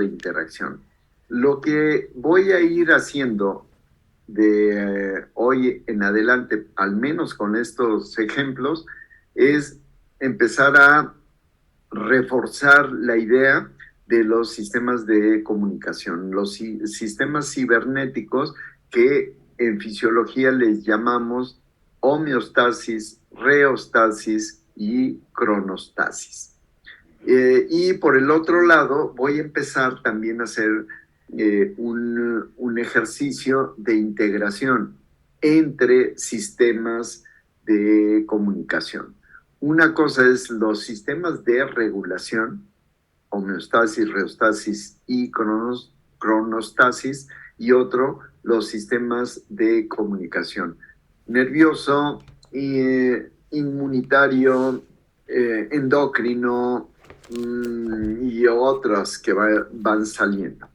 de interacción. Lo que voy a ir haciendo de hoy en adelante, al menos con estos ejemplos, es empezar a reforzar la idea de los sistemas de comunicación, los sistemas cibernéticos que en fisiología les llamamos homeostasis, reostasis y cronostasis. Y por el otro lado, voy a empezar también a hacer un ejercicio de integración entre sistemas de comunicación. Una cosa es los sistemas de regulación, homeostasis, reostasis y cronostasis, y otro, los sistemas de comunicación. Nervioso, inmunitario, endocrino, y otras que van saliendo.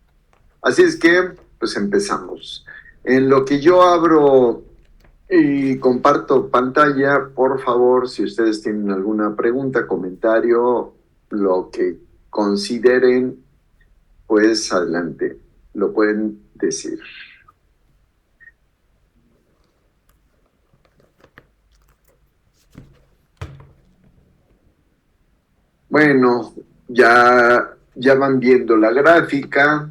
Así es que, pues empezamos. En lo que yo abro y comparto pantalla, por favor, si ustedes tienen alguna pregunta, comentario, lo que consideren, pues adelante, lo pueden decir. Bueno, ya van viendo la gráfica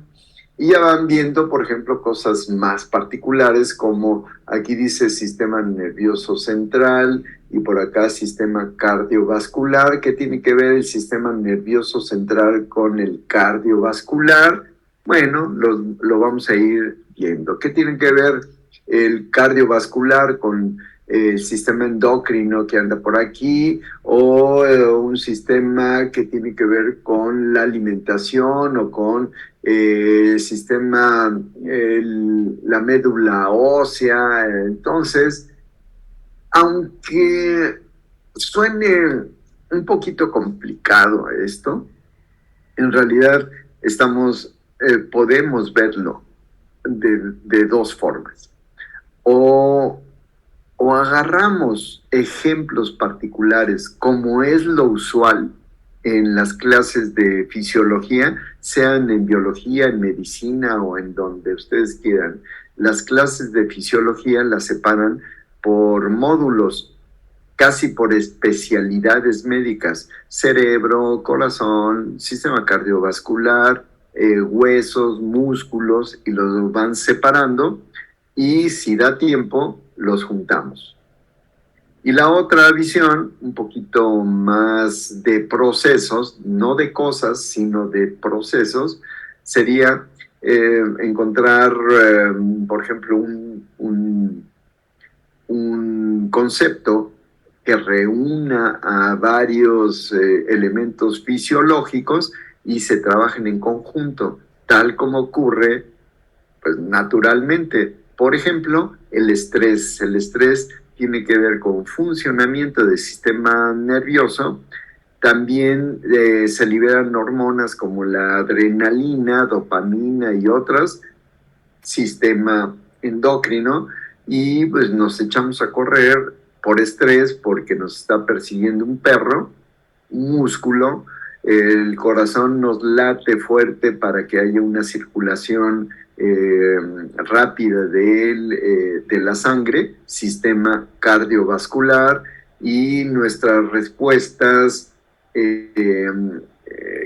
y ya van viendo, por ejemplo, cosas más particulares como aquí dice sistema nervioso central y por acá sistema cardiovascular. ¿Qué tiene que ver el sistema nervioso central con el cardiovascular? Bueno, lo vamos a ir viendo. ¿Qué tiene que ver el cardiovascular con el sistema endocrino que anda por aquí, o un sistema que tiene que ver con la alimentación o con el sistema, la médula ósea? Entonces, aunque suene un poquito complicado esto, en realidad podemos verlo de dos formas. O agarramos ejemplos particulares, como es lo usual en las clases de fisiología, sean en biología, en medicina o en donde ustedes quieran. Las clases de fisiología las separan por módulos, casi por especialidades médicas: cerebro, corazón, sistema cardiovascular, huesos, músculos, y los van separando, y si da tiempo, los juntamos. Y la otra visión, un poquito más de procesos, no de cosas, sino de procesos, sería encontrar, por ejemplo, un concepto que reúna a varios elementos fisiológicos y se trabajen en conjunto, tal como ocurre pues naturalmente. Por ejemplo, el estrés. El estrés tiene que ver con funcionamiento del sistema nervioso. También se liberan hormonas como la adrenalina, dopamina y otras, sistema endocrino, y pues nos echamos a correr por estrés porque nos está persiguiendo un perro, un músculo. El corazón nos late fuerte para que haya una circulación rápida de la sangre, sistema cardiovascular, y nuestras respuestas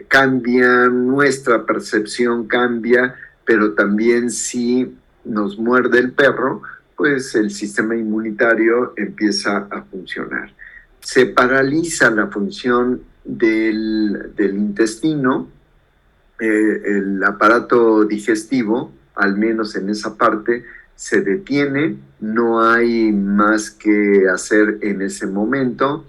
cambian, nuestra percepción cambia, pero también si nos muerde el perro, pues el sistema inmunitario empieza a funcionar. Se paraliza la función del intestino, el aparato digestivo, al menos en esa parte, se detiene, no hay más que hacer en ese momento.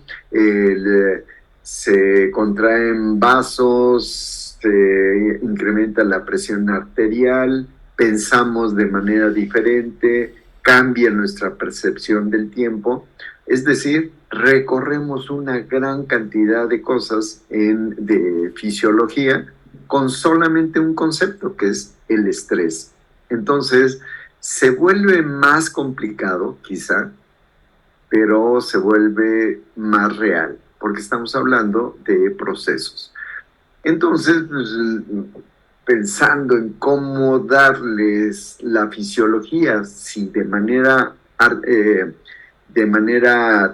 Se contraen vasos, se incrementa la presión arterial, pensamos de manera diferente, cambia nuestra percepción del tiempo. Es decir, recorremos una gran cantidad de cosas de fisiología con solamente un concepto, que es el estrés. Entonces, se vuelve más complicado, quizá, pero se vuelve más real, porque estamos hablando de procesos. Entonces, pues, pensando en cómo darles la fisiología, si de manera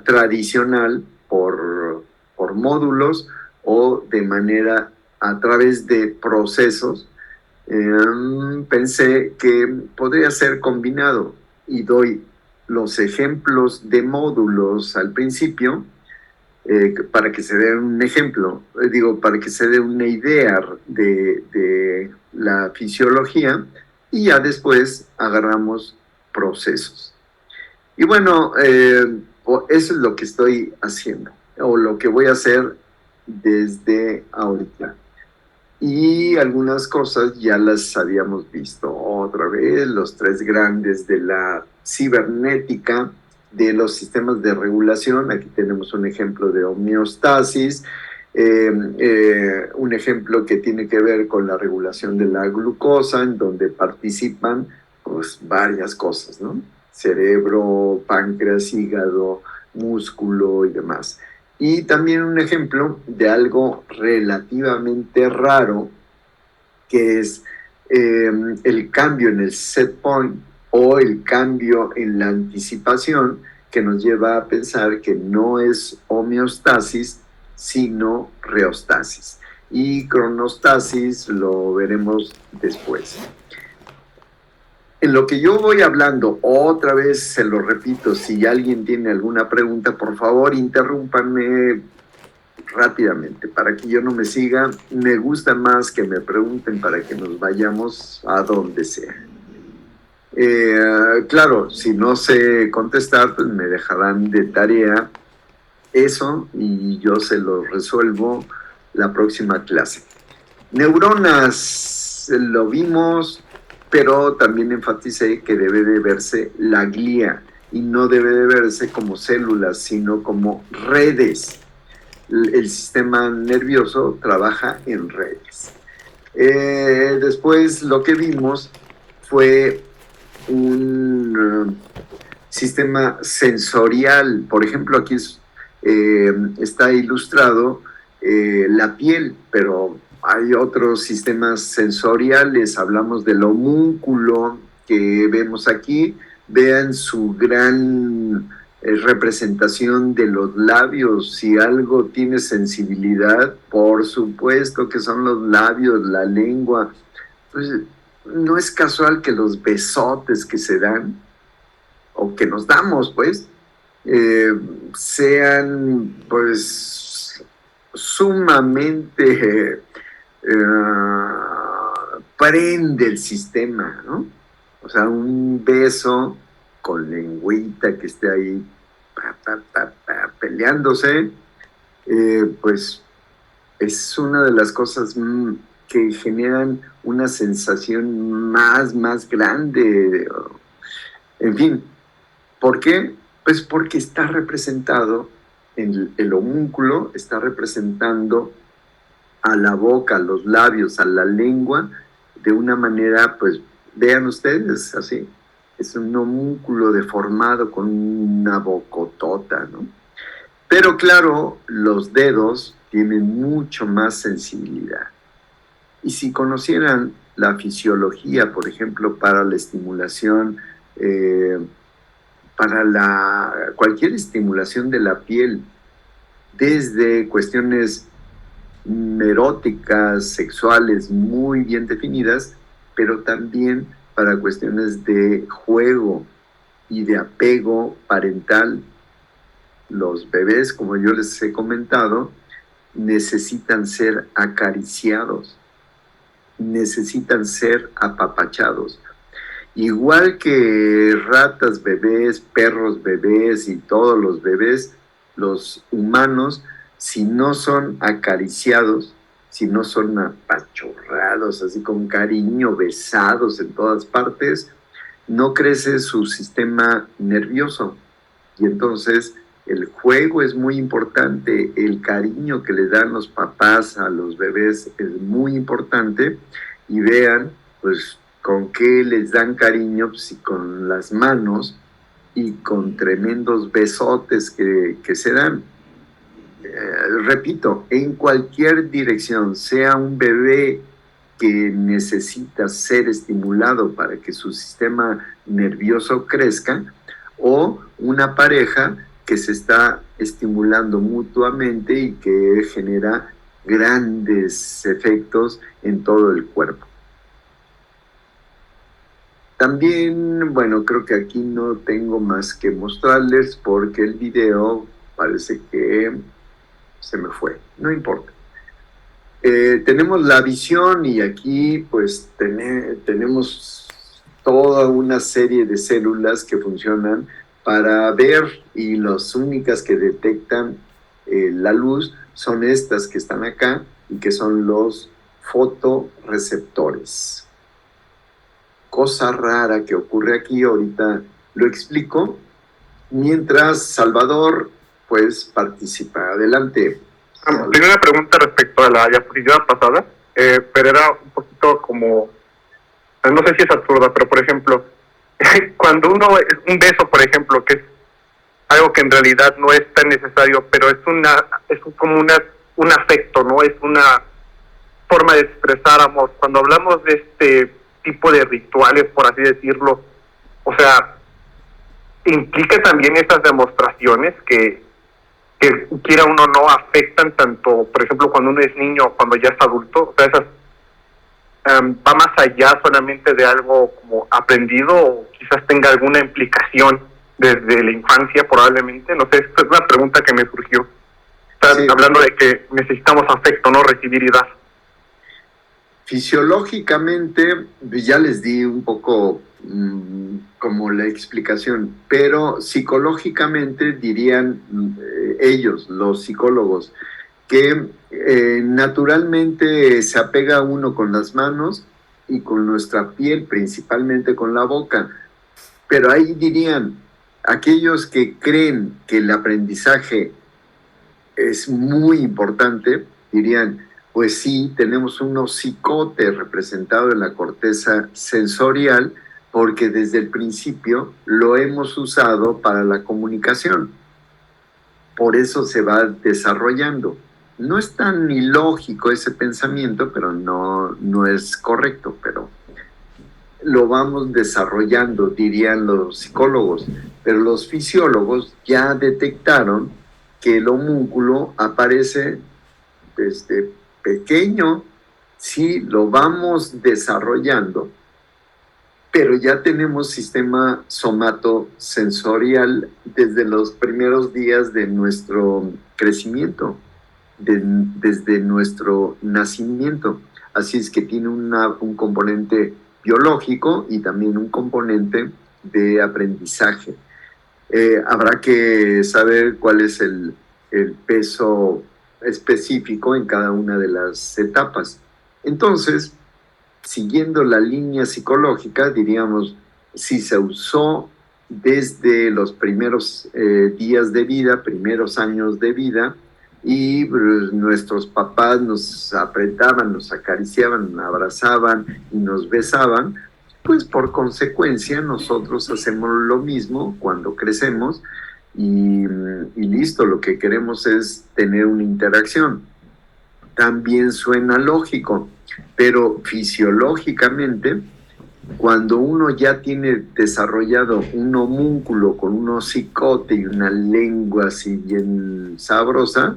tradicional por módulos o de manera a través de procesos, pensé que podría ser combinado y doy los ejemplos de módulos al principio para que se dé un ejemplo, para que se dé una idea de la fisiología y ya después agarramos procesos. Y bueno, eso es lo que estoy haciendo o lo que voy a hacer desde ahorita. Y algunas cosas ya las habíamos visto otra vez, los tres grandes de la cibernética, de los sistemas de regulación. Aquí tenemos un ejemplo de homeostasis, un ejemplo que tiene que ver con la regulación de la glucosa, en donde participan pues, varias cosas, ¿no? Cerebro, páncreas, hígado, músculo y demás. Y también un ejemplo de algo relativamente raro, que es el cambio en el set point o el cambio en la anticipación, que nos lleva a pensar que no es homeostasis, sino reostasis. Y cronostasis lo veremos después. En lo que yo voy hablando, otra vez se lo repito, si alguien tiene alguna pregunta, por favor, interrúmpanme rápidamente para que yo no me siga. Me gusta más que me pregunten para que nos vayamos a donde sea. Claro, si no sé contestar, pues me dejarán de tarea eso y yo se lo resuelvo la próxima clase. Neuronas, lo vimos, pero también enfaticé que debe de verse la glía y no debe de verse como células, sino como redes. El sistema nervioso trabaja en redes. Después lo que vimos fue un sistema sensorial. Por ejemplo, aquí está ilustrado la piel, pero hay otros sistemas sensoriales. Hablamos del homúnculo que vemos aquí. Vean su gran representación de los labios. Si algo tiene sensibilidad, por supuesto que son los labios, la lengua. Pues no es casual que los besotes que se dan o que nos damos, pues, sean, pues, sumamente prende el sistema, ¿no? O sea, un beso con lengüita que esté ahí peleándose, pues es una de las cosas que generan una sensación más grande. En fin, ¿por qué? Pues porque está representado, en el homúnculo está representando a la boca, a los labios, a la lengua, de una manera, pues, vean ustedes, así. Es un homúnculo deformado con una bocotota, ¿no? Pero claro, los dedos tienen mucho más sensibilidad. Y si conocieran la fisiología, por ejemplo, para la estimulación, cualquier estimulación de la piel, desde cuestiones eróticas, sexuales muy bien definidas, pero también para cuestiones de juego y de apego parental. Los bebés, como yo les he comentado, necesitan ser acariciados, necesitan ser apapachados. Igual que ratas bebés, perros bebés y todos los bebés, los humanos, si no son acariciados, si no son apachurrados, así con cariño, besados en todas partes, no crece su sistema nervioso. Y entonces el juego es muy importante, el cariño que le dan los papás a los bebés es muy importante. Y vean, pues, con qué les dan cariño, pues, con las manos y con tremendos besotes que se dan. Repito, en cualquier dirección, sea un bebé que necesita ser estimulado para que su sistema nervioso crezca, o una pareja que se está estimulando mutuamente y que genera grandes efectos en todo el cuerpo. También, bueno, creo que aquí no tengo más que mostrarles porque el video parece que se me fue, no importa. Tenemos la visión y aquí pues tenemos toda una serie de células que funcionan para ver, y las únicas que detectan la luz son estas que están acá y que son los fotorreceptores. Cosa rara que ocurre aquí, ahorita lo explico, mientras Salvador pues participa. Adelante. Tengo una pregunta respecto a la diapositiva pasada, pero era un poquito como, no sé si es absurda, pero por ejemplo, cuando un beso, por ejemplo, que es algo que en realidad no es tan necesario, pero es como un afecto, ¿no? Es una forma de expresar amor. Cuando hablamos de este tipo de rituales, por así decirlo, o sea, implica también esas demostraciones que quiera uno no afectan tanto, por ejemplo, cuando uno es niño o cuando ya es adulto. O sea, esas va más allá solamente de algo como aprendido, o quizás tenga alguna implicación desde la infancia probablemente. No sé, esta es una pregunta que me surgió. Estás hablando de que necesitamos afecto, no recibir y dar. Fisiológicamente, ya les di un poco como la explicación, pero psicológicamente dirían ellos, los psicólogos, que naturalmente se apega uno con las manos y con nuestra piel, principalmente con la boca. Pero ahí dirían, aquellos que creen que el aprendizaje es muy importante, dirían, pues sí, tenemos un hocicote representado en la corteza sensorial porque desde el principio lo hemos usado para la comunicación. Por eso se va desarrollando. No es tan ilógico ese pensamiento, pero no es correcto, pero lo vamos desarrollando, dirían los psicólogos. Pero los fisiólogos ya detectaron que el homúnculo aparece desde pequeño, sí, lo vamos desarrollando, pero ya tenemos sistema somatosensorial desde los primeros días de nuestro crecimiento, desde nuestro nacimiento. Así es que tiene un componente biológico y también un componente de aprendizaje. Habrá que saber cuál es el peso específico en cada una de las etapas. Entonces, siguiendo la línea psicológica, diríamos, si se usó desde los primeros días de vida, primeros años de vida, y nuestros papás nos apretaban, nos acariciaban, nos abrazaban y nos besaban, pues por consecuencia nosotros hacemos lo mismo cuando crecemos y listo, lo que queremos es tener una interacción. También suena lógico, pero fisiológicamente, cuando uno ya tiene desarrollado un homúnculo con un hocicote y una lengua así bien sabrosa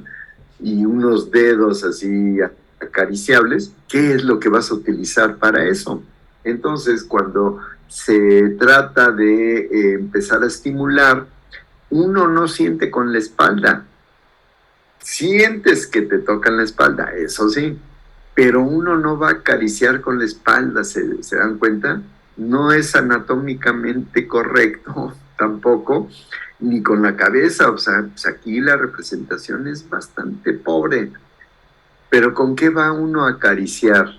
y unos dedos así acariciables, ¿qué es lo que vas a utilizar para eso? Entonces, cuando se trata de empezar a estimular, uno no siente con la espalda. Sientes que te tocan la espalda, eso sí, pero uno no va a acariciar con la espalda, ¿se dan cuenta? No es anatómicamente correcto tampoco, ni con la cabeza. O sea, pues aquí la representación es bastante pobre. Pero ¿con qué va uno a acariciar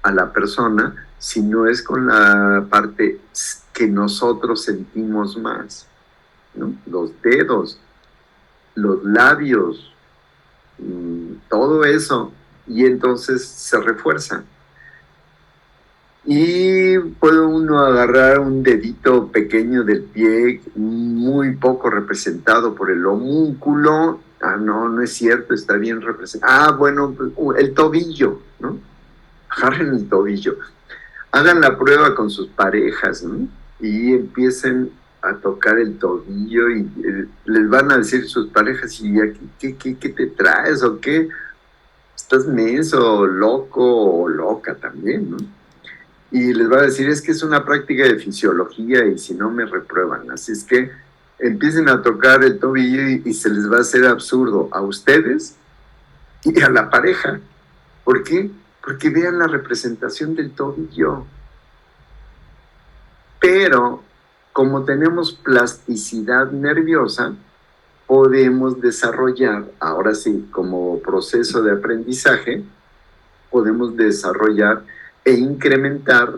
a la persona si no es con la parte que nosotros sentimos más, ¿no? Los dedos, los labios, todo eso, y entonces se refuerza. Y puede uno agarrar un dedito pequeño del pie, muy poco representado por el homúnculo. No es cierto, está bien representado. Bueno, el tobillo, ¿no? agarren el tobillo, hagan la prueba con sus parejas, ¿no? Y empiecen a tocar el tobillo y les van a decir sus parejas, ¿y qué te traes o qué? ¿Estás menso, loco o loca también, no? Y les va a decir, es que es una práctica de fisiología y si no me reprueban. Así es que empiecen a tocar el tobillo y se les va a hacer absurdo a ustedes y a la pareja. ¿Por qué? Porque vean la representación del tobillo. Pero como tenemos plasticidad nerviosa, podemos desarrollar, ahora sí, como proceso de aprendizaje, podemos desarrollar e incrementar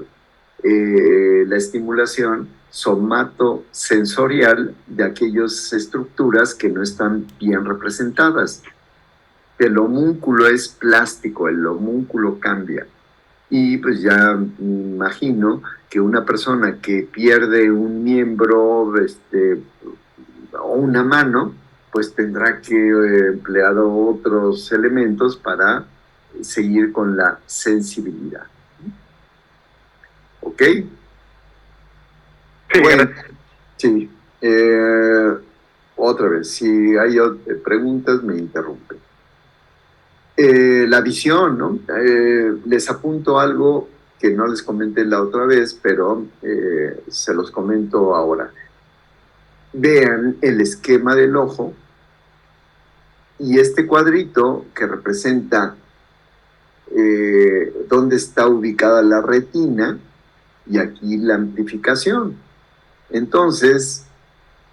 la estimulación somatosensorial de aquellas estructuras que no están bien representadas. El homúnculo es plástico, el homúnculo cambia. Y pues ya me imagino que una persona que pierde un miembro o una mano, pues tendrá que emplear otros elementos para seguir con la sensibilidad. ¿Ok? Sí, bueno, sí. Otra vez, si hay preguntas, me interrumpen. La visión, ¿no? Les apunto algo que no les comenté la otra vez, pero se los comento ahora. Vean el esquema del ojo y este cuadrito que representa dónde está ubicada la retina y aquí la amplificación. Entonces,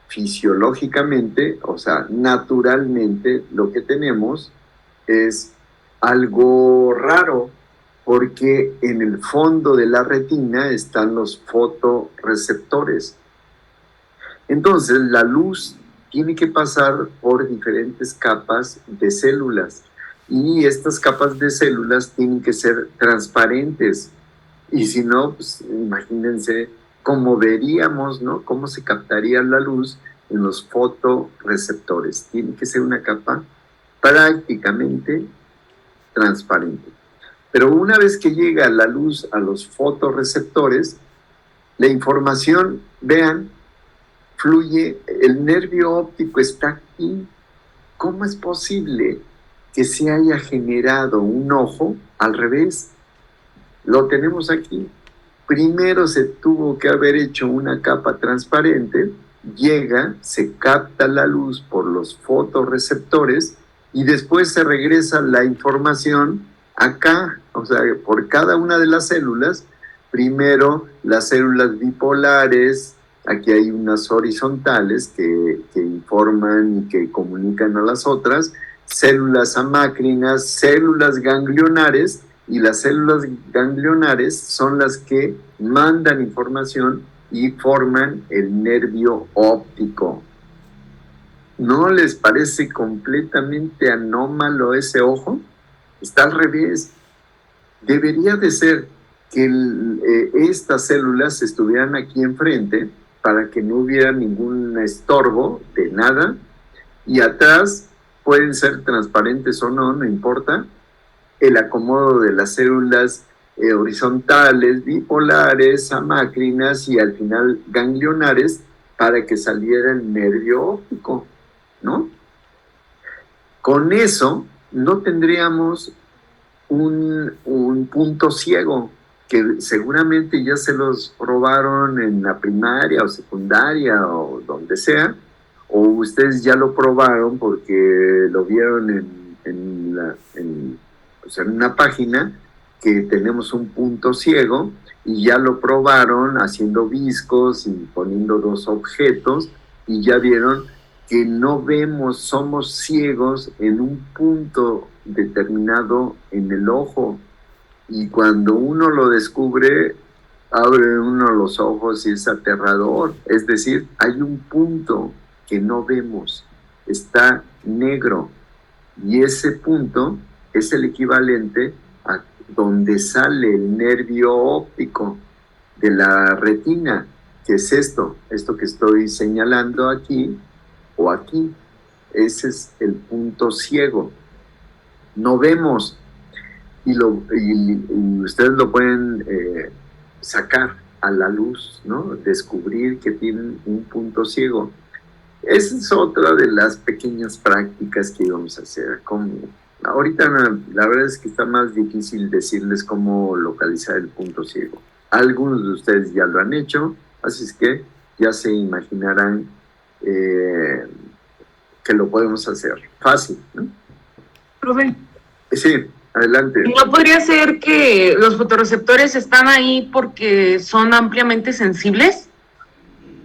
fisiológicamente, o sea, naturalmente, lo que tenemos es algo raro, porque en el fondo de la retina están los fotorreceptores. Entonces, la luz tiene que pasar por diferentes capas de células y estas capas de células tienen que ser transparentes. Y si no, pues imagínense cómo veríamos, ¿no? Cómo se captaría la luz en los fotorreceptores. Tiene que ser una capa prácticamente transparente. Pero una vez que llega la luz a los fotorreceptores, la información, vean, fluye, el nervio óptico está aquí. ¿Cómo es posible que se haya generado un ojo al revés? Lo tenemos aquí. Primero se tuvo que haber hecho una capa transparente, llega, se capta la luz por los fotorreceptores y después se regresa la información acá, o sea, por cada una de las células. Primero las células bipolares, aquí hay unas horizontales que informan y que comunican a las otras, células amácrinas, células ganglionares, y las células ganglionares son las que mandan información y forman el nervio óptico. ¿No les parece completamente anómalo ese ojo? Está al revés. Debería de ser que estas células estuvieran aquí enfrente para que no hubiera ningún estorbo de nada, y atrás pueden ser transparentes o no, no importa, el acomodo de las células horizontales, bipolares, amácrinas y al final ganglionares para que saliera el nervio óptico, ¿no? Con eso no tendríamos un punto ciego, que seguramente ya se los probaron en la primaria o secundaria o donde sea, o ustedes ya lo probaron porque lo vieron en una página que tenemos un punto ciego y ya lo probaron haciendo viscos y poniendo dos objetos y ya vieron que no vemos, somos ciegos en un punto determinado en el ojo, y cuando uno lo descubre, abre uno los ojos y es aterrador. Es decir, hay un punto que no vemos, está negro, y ese punto es el equivalente a donde sale el nervio óptico de la retina, que es esto que estoy señalando aquí o aquí. Ese es el punto ciego. No vemos. y ustedes lo pueden sacar a la luz, ¿no? Descubrir que tienen un punto ciego. Esa es otra de las pequeñas prácticas que íbamos a hacer. Ahorita la verdad es que está más difícil decirles cómo localizar el punto ciego. Algunos de ustedes ya lo han hecho, así es que ya se imaginarán que lo podemos hacer. Fácil, ¿no? Profe. Sí, adelante. ¿No podría ser que los fotorreceptores están ahí porque son ampliamente sensibles?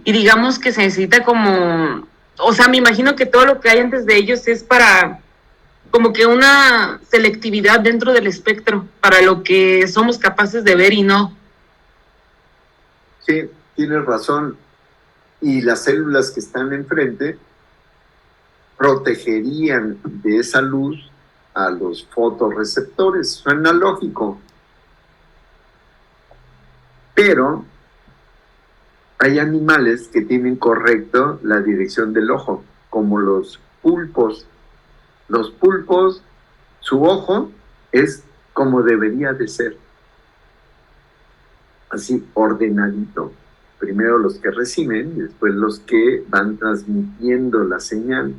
Y digamos que se necesita como... O sea, me imagino que todo lo que hay antes de ellos es para como que una selectividad dentro del espectro, para lo que somos capaces de ver y no. Sí, tienes razón. Y las células que están enfrente protegerían de esa luz a los fotorreceptores. Suena lógico. Pero hay animales que tienen correcto la dirección del ojo, como los pulpos. Los pulpos, su ojo es como debería de ser. Así, ordenadito. Primero los que reciben, después los que van transmitiendo la señal,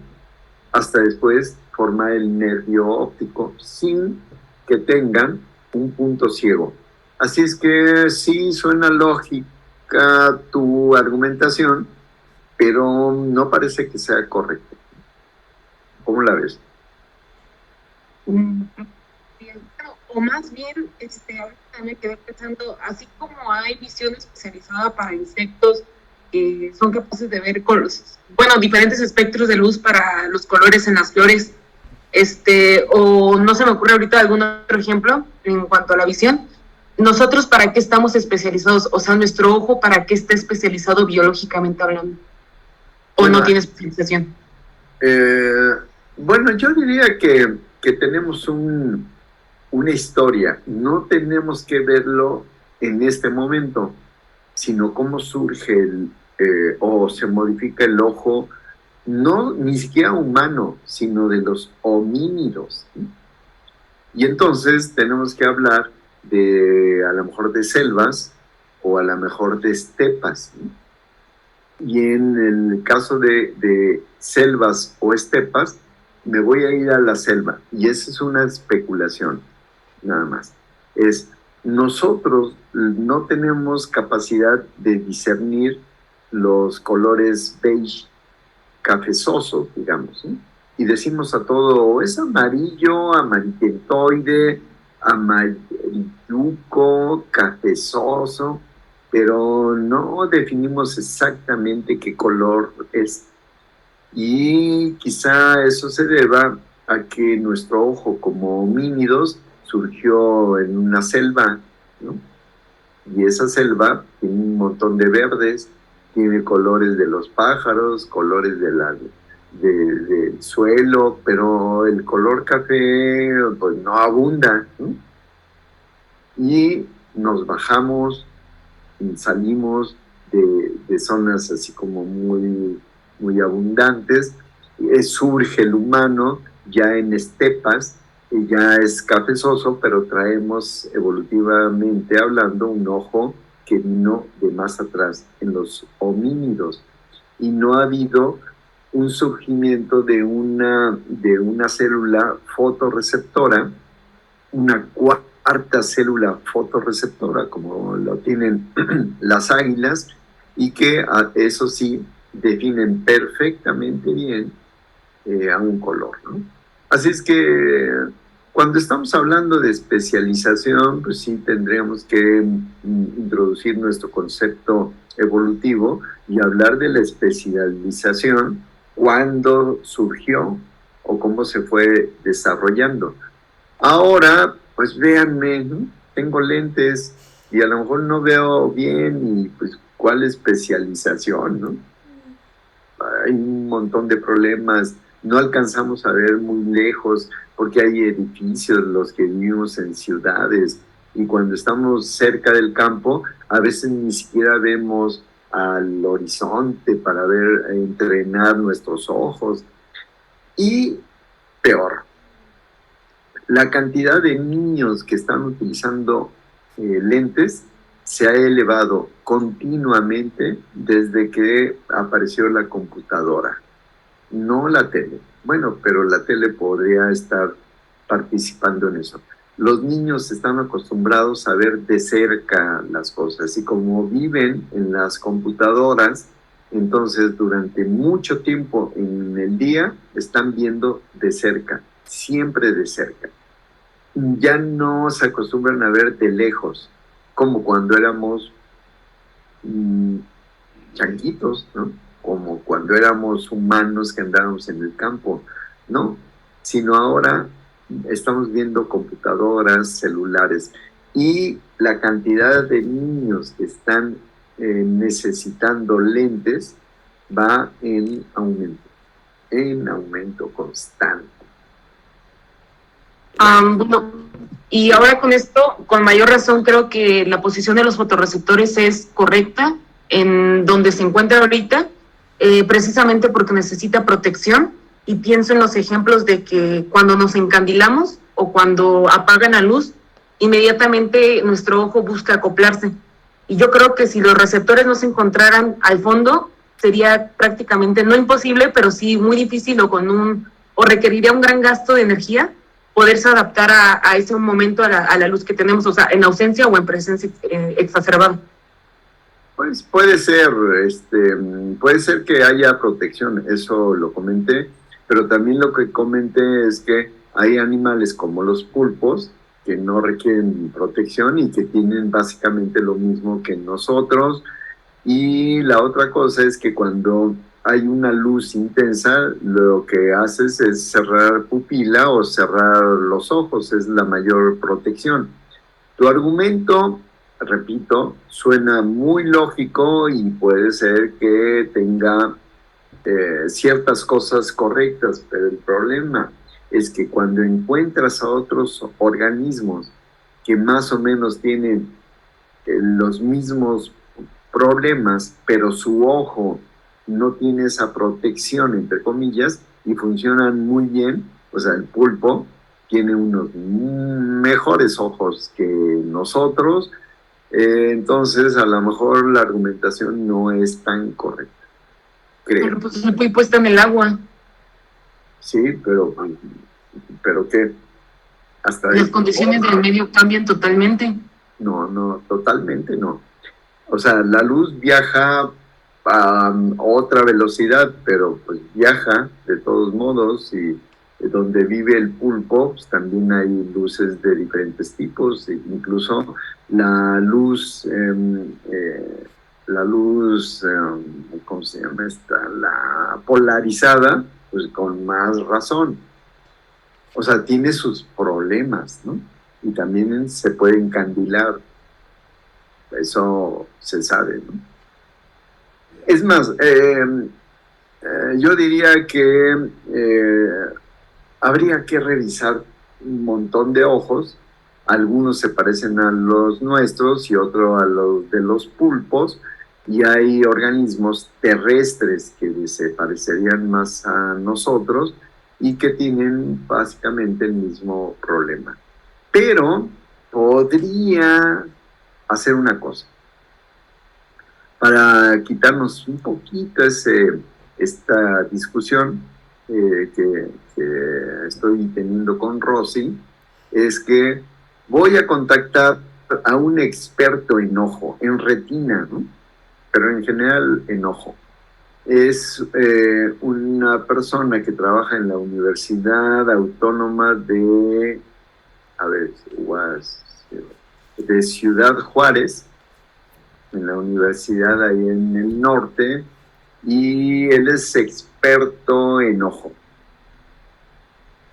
hasta después formar el nervio óptico sin que tengan un punto ciego. Así es que sí suena lógica tu argumentación, pero no parece que sea correcto. ¿Cómo la ves? O más bien, ahorita me quedé pensando, así como hay visión especializada para insectos que son capaces de ver diferentes espectros de luz para los colores en las flores, o no se me ocurre ahorita algún otro ejemplo en cuanto a la visión. ¿Nosotros para qué estamos especializados? O sea, nuestro ojo, ¿para qué está especializado biológicamente hablando? ¿O no tiene especialización? Bueno, yo diría que tenemos una historia. No tenemos que verlo en este momento, sino cómo surge o se modifica el ojo, no ni siquiera humano, sino de los homínidos. Y entonces tenemos que hablar a lo mejor de selvas o a lo mejor de estepas. Y en el caso de selvas o estepas, me voy a ir a la selva. Y esa es una especulación, nada más. Nosotros no tenemos capacidad de discernir los colores beige, cafezosos, digamos, ¿sí? Y decimos a todo, es amarillo, amarillentoide, amarilluco, cafezoso, pero no definimos exactamente qué color es. Y quizá eso se deba a que nuestro ojo como homínidos surgió en una selva, ¿no? Y esa selva tiene un montón de verdes, tiene colores de los pájaros, colores del suelo, pero el color café pues no abunda, ¿no? Y nos bajamos, salimos de zonas así como muy, muy abundantes, surge el humano ya en estepas, ya es cafezoso, pero traemos evolutivamente hablando un ojo que vino de más atrás en los homínidos, y no ha habido un surgimiento de una célula fotorreceptora, una cuarta célula fotorreceptora, como lo tienen las águilas, y que eso sí definen perfectamente bien a un color, ¿no? Así es que cuando estamos hablando de especialización, pues sí tendríamos que introducir nuestro concepto evolutivo y hablar de la especialización, cuándo surgió o cómo se fue desarrollando. Ahora, pues véanme, ¿no? Tengo lentes y a lo mejor no veo bien, y pues cuál especialización, ¿no? Hay un montón de problemas, no alcanzamos a ver muy lejos porque hay edificios, los que vivimos en ciudades, y cuando estamos cerca del campo a veces ni siquiera vemos al horizonte para entrenar nuestros ojos. Y peor, La cantidad de niños que están utilizando lentes se ha elevado continuamente desde que apareció la computadora, no la tele. Bueno, pero la tele podría estar participando en eso. Los niños están acostumbrados a ver de cerca las cosas y como viven en las computadoras, entonces durante mucho tiempo en el día están viendo de cerca, siempre de cerca. Ya no se acostumbran a ver de lejos, como cuando éramos changuitos, ¿no? Como cuando éramos humanos que andábamos en el campo, ¿no? Sino ahora estamos viendo computadoras, celulares, y la cantidad de niños que están necesitando lentes va en aumento constante. Bueno, y ahora con esto, con mayor razón, creo que la posición de los fotorreceptores es correcta en donde se encuentra ahorita, precisamente porque necesita protección, y pienso en los ejemplos de que cuando nos encandilamos o cuando apagan la luz, inmediatamente nuestro ojo busca acoplarse. Y yo creo que si los receptores no se encontraran al fondo, sería prácticamente no imposible, pero sí muy difícil o requeriría un gran gasto de energía poderse adaptar a ese momento, a la luz que tenemos, o sea, en ausencia o en presencia exacerbada. Pues puede ser que haya protección, eso lo comenté, pero también lo que comenté es que hay animales como los pulpos que no requieren protección y que tienen básicamente lo mismo que nosotros. Y la otra cosa es que cuando hay una luz intensa, lo que haces es cerrar pupila o cerrar los ojos, es la mayor protección. Tu argumento, repito, suena muy lógico y puede ser que tenga ciertas cosas correctas, pero el problema es que cuando encuentras a otros organismos que más o menos tienen los mismos problemas, pero su ojo no tiene esa protección, entre comillas, y funcionan muy bien, o sea, el pulpo tiene unos mejores ojos que nosotros, entonces a lo mejor la argumentación no es tan correcta, creo. Pero pues el pulpo está en el agua. Sí, pero ¿qué? Hasta Las condiciones del medio cambian totalmente. No, totalmente no. O sea, la luz viaja a otra velocidad, pero pues viaja de todos modos, y donde vive el pulpo pues, también hay luces de diferentes tipos, e incluso la luz, ¿cómo se llama esta? La polarizada, pues con más razón. O sea, tiene sus problemas, ¿no? Y también se puede encandilar. Eso se sabe, ¿no? Es más, yo diría que habría que revisar un montón de ojos. Algunos se parecen a los nuestros y otros a los de los pulpos, y hay organismos terrestres que se parecerían más a nosotros y que tienen básicamente el mismo problema. Pero podría hacer una cosa para quitarnos un poquito esta discusión que estoy teniendo con Rosy, es que voy a contactar a un experto en ojo, en retina, ¿no? Pero en general en ojo. Es una persona que trabaja en la Universidad Autónoma de Ciudad Juárez, en la universidad ahí en el norte, y él es experto en ojo.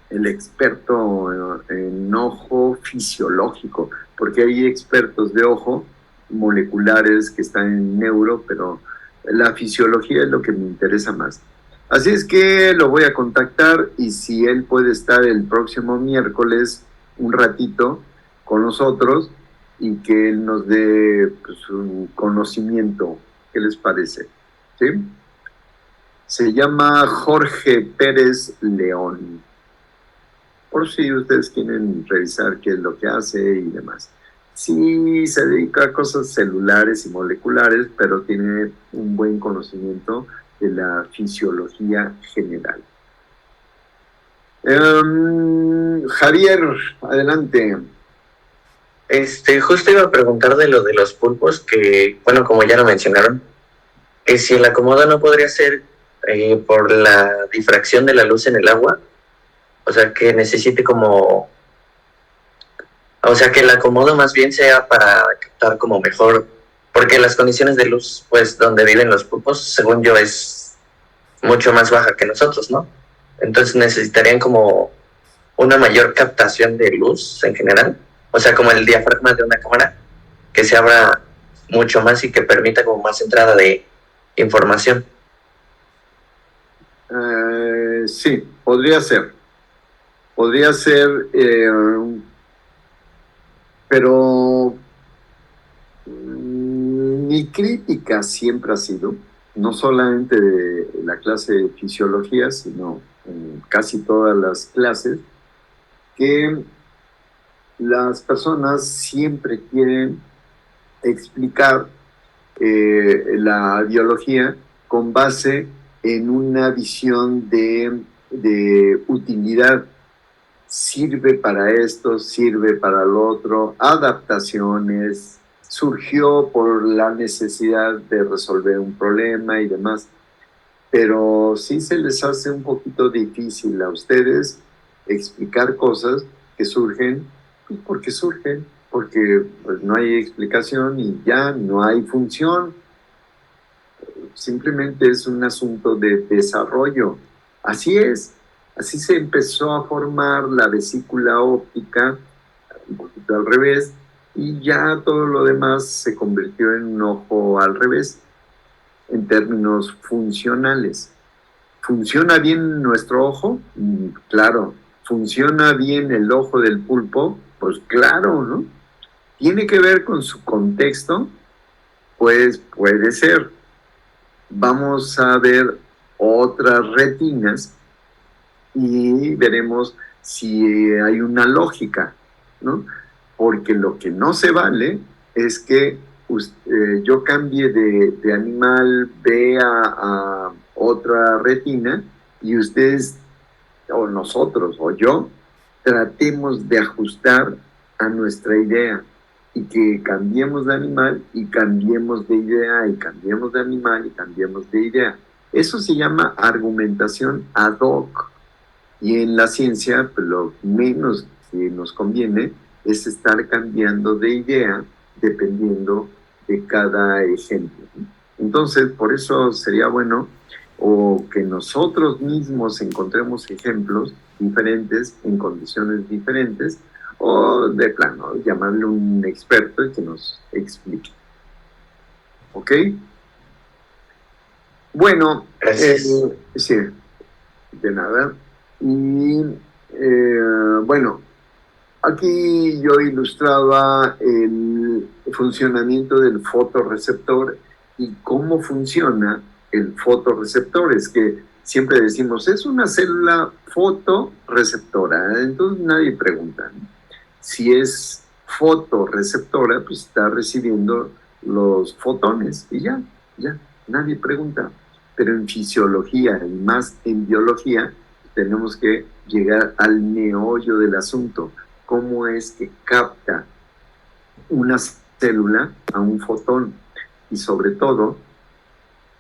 El experto en ojo fisiológico, porque hay expertos de ojo moleculares que están en neuro, pero la fisiología es lo que me interesa más. Así es que lo voy a contactar, y si él puede estar el próximo miércoles un ratito con nosotros y que él nos dé pues, su conocimiento. ¿Qué les parece? ¿Sí? Se llama Jorge Pérez León. por si ustedes quieren revisar qué es lo que hace y demás. Sí, se dedica a cosas celulares y moleculares, pero tiene un buen conocimiento de la fisiología general. Javier, adelante. Justo iba a preguntar de lo de los pulpos, que, bueno, como ya lo mencionaron, que si el acomodo no podría ser por la difracción de la luz en el agua, o sea, que necesite como, o sea, que el acomodo más bien sea para captar como mejor, porque las condiciones de luz, pues, donde viven los pulpos, según yo, es mucho más baja que nosotros, ¿no? Entonces necesitarían como una mayor captación de luz en general, o sea, como el diafragma de una cámara, que se abra mucho más y que permita como más entrada de información. Sí, podría ser, pero mi crítica siempre ha sido, no solamente de la clase de fisiología, sino en casi todas las clases, que las personas siempre quieren explicar la biología con base en una visión de utilidad. Sirve para esto, sirve para lo otro, adaptaciones, surgió por la necesidad de resolver un problema y demás. Pero sí se les hace un poquito difícil a ustedes explicar cosas que surgen, pues porque surgen, porque pues, no hay explicación y ya no hay función. Simplemente es un asunto de desarrollo. Así es, así se empezó a formar la vesícula óptica, un poquito al revés, y ya todo lo demás se convirtió en un ojo al revés, en términos funcionales. ¿Funciona bien nuestro ojo? Claro. ¿Funciona bien el ojo del pulpo? Pues claro, ¿no? ¿Tiene que ver con su contexto? Pues puede ser. Vamos a ver otras retinas y veremos si hay una lógica, ¿no? Porque lo que no se vale es que yo cambie de animal B a otra retina y ustedes, o nosotros, o yo, tratemos de ajustar a nuestra idea y que cambiemos de animal y cambiemos de idea y cambiemos de animal y cambiemos de idea. Eso se llama argumentación ad hoc. Y en la ciencia, pues, lo menos que nos conviene es estar cambiando de idea dependiendo de cada ejemplo. Entonces, por eso sería bueno o que nosotros mismos encontremos ejemplos diferentes en condiciones diferentes o de plano llamarle un experto y que nos explique. ¿Ok? Bueno, sí, de nada. Y bueno, aquí yo ilustraba el funcionamiento del fotorreceptor y cómo funciona el fotorreceptor. Es que siempre decimos, es una célula fotorreceptora. Entonces nadie pregunta, ¿no? Si es fotorreceptora, pues está recibiendo los fotones y ya, nadie pregunta. Pero en fisiología y más en biología, tenemos que llegar al meollo del asunto. ¿Cómo es que capta una célula a un fotón? Y sobre todo,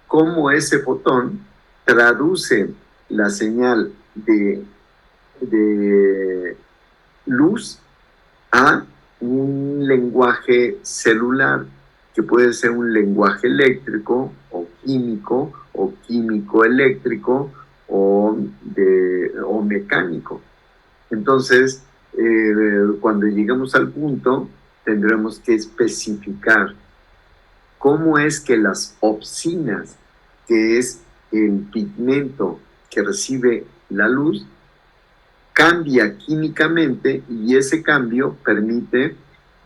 cómo ese fotón traduce la señal de luz a un lenguaje celular, que puede ser un lenguaje eléctrico o químico eléctrico o mecánico. Entonces, cuando lleguemos al punto, tendremos que especificar cómo es que las opsinas, que es el pigmento que recibe la luz, cambia químicamente y ese cambio permite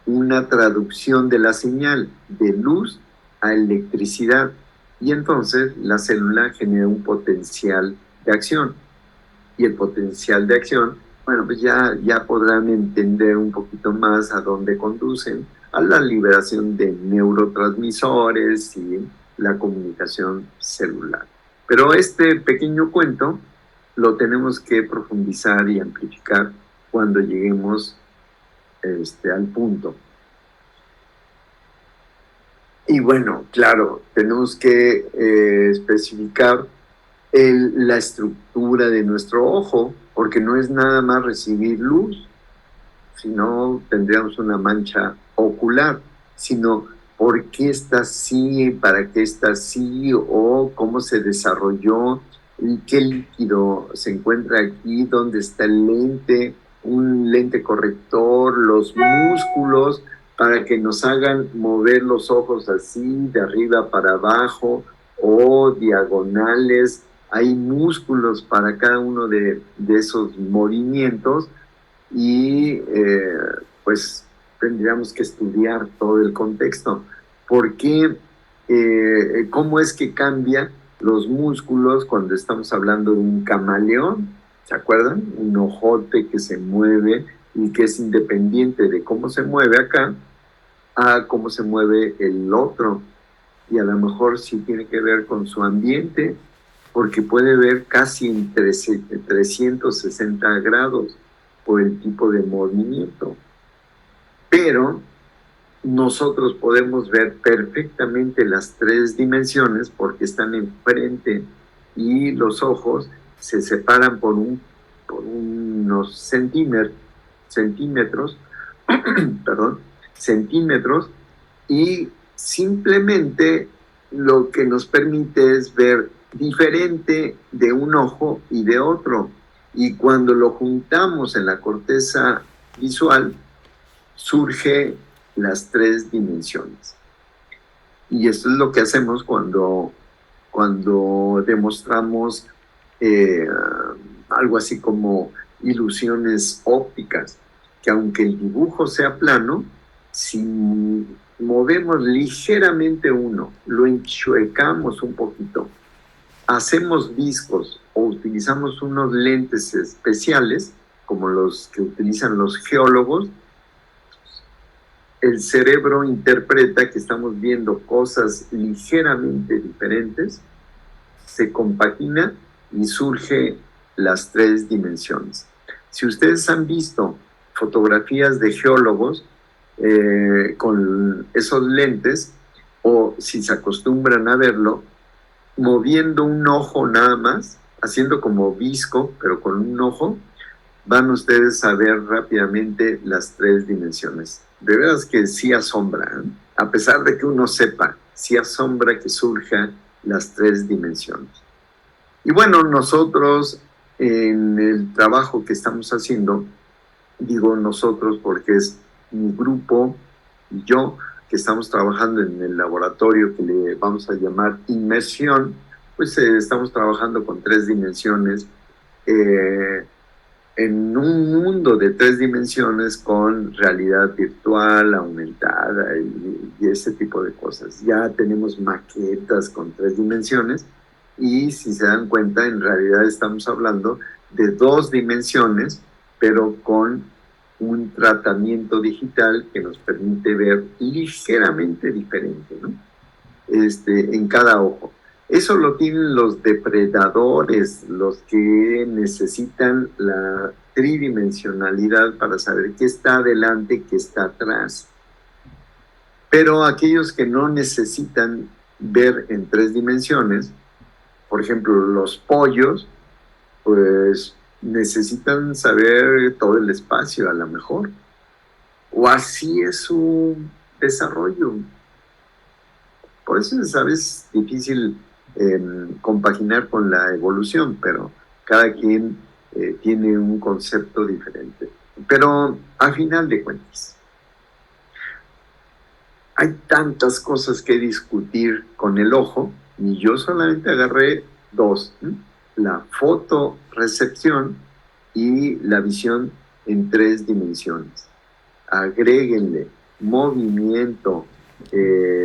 una traducción de la señal de luz a electricidad y entonces la célula genera un potencial de acción y el potencial de acción bueno, pues ya podrán entender un poquito más a dónde conducen, a la liberación de neurotransmisores y la comunicación celular. Pero este pequeño cuento lo tenemos que profundizar y amplificar cuando lleguemos al punto. Y bueno, claro, tenemos que especificar la estructura de nuestro ojo, porque no es nada más recibir luz, sino tendríamos una mancha ocular, sino por qué está así, para qué está así, o cómo se desarrolló, y qué líquido se encuentra aquí, dónde está el lente, un lente corrector, los músculos, para que nos hagan mover los ojos así, de arriba para abajo, o diagonales. Hay músculos para cada uno de esos movimientos, y pues tendríamos que estudiar todo el contexto. ¿Por qué? ¿Cómo es que cambia los músculos cuando estamos hablando de un camaleón? ¿Se acuerdan? Un ojote que se mueve y que es independiente de cómo se mueve acá a cómo se mueve el otro. Y a lo mejor sí tiene que ver con su ambiente, porque puede ver casi en 360 grados por el tipo de movimiento. Pero nosotros podemos ver perfectamente las 3 dimensiones porque están enfrente, y los ojos se separan por unos centímetros, perdón, centímetros, y simplemente lo que nos permite es ver diferente de un ojo y de otro. Y cuando lo juntamos en la corteza visual, surge las 3 dimensiones. Y esto es lo que hacemos cuando demostramos algo así como ilusiones ópticas, que aunque el dibujo sea plano, si movemos ligeramente uno, lo enchuecamos un poquito, hacemos viscos o utilizamos unos lentes especiales, como los que utilizan los geólogos, el cerebro interpreta que estamos viendo cosas ligeramente diferentes, se compagina y surge las 3 dimensiones. Si ustedes han visto fotografías de geólogos con esos lentes, o si se acostumbran a verlo, moviendo un ojo nada más, haciendo como visco, pero con un ojo, van ustedes a ver rápidamente las 3 dimensiones. De veras que sí asombra, ¿eh? A pesar de que uno sepa, sí asombra que surjan las 3 dimensiones. Y bueno, nosotros en el trabajo que estamos haciendo, digo nosotros porque es mi grupo y yo, que estamos trabajando en el laboratorio que le vamos a llamar inmersión, pues estamos trabajando con 3 dimensiones, en un mundo de 3 dimensiones con realidad virtual, aumentada y ese tipo de cosas. Ya tenemos maquetas con 3 dimensiones, y si se dan cuenta, en realidad estamos hablando de 2 dimensiones, pero con un tratamiento digital que nos permite ver ligeramente diferente, ¿no? En cada ojo. Eso lo tienen los depredadores, los que necesitan la tridimensionalidad para saber qué está adelante, qué está atrás. Pero aquellos que no necesitan ver en 3 dimensiones, por ejemplo, los pollos, pues necesitan saber todo el espacio a lo mejor. O así es su desarrollo. Por eso es a veces difícil compaginar con la evolución, pero cada quien tiene un concepto diferente. Pero a final de cuentas, hay tantas cosas que discutir con el ojo, y yo solamente agarré 2, ¿eh? La fotorecepción y la visión en 3 dimensiones. Agréguenle movimiento,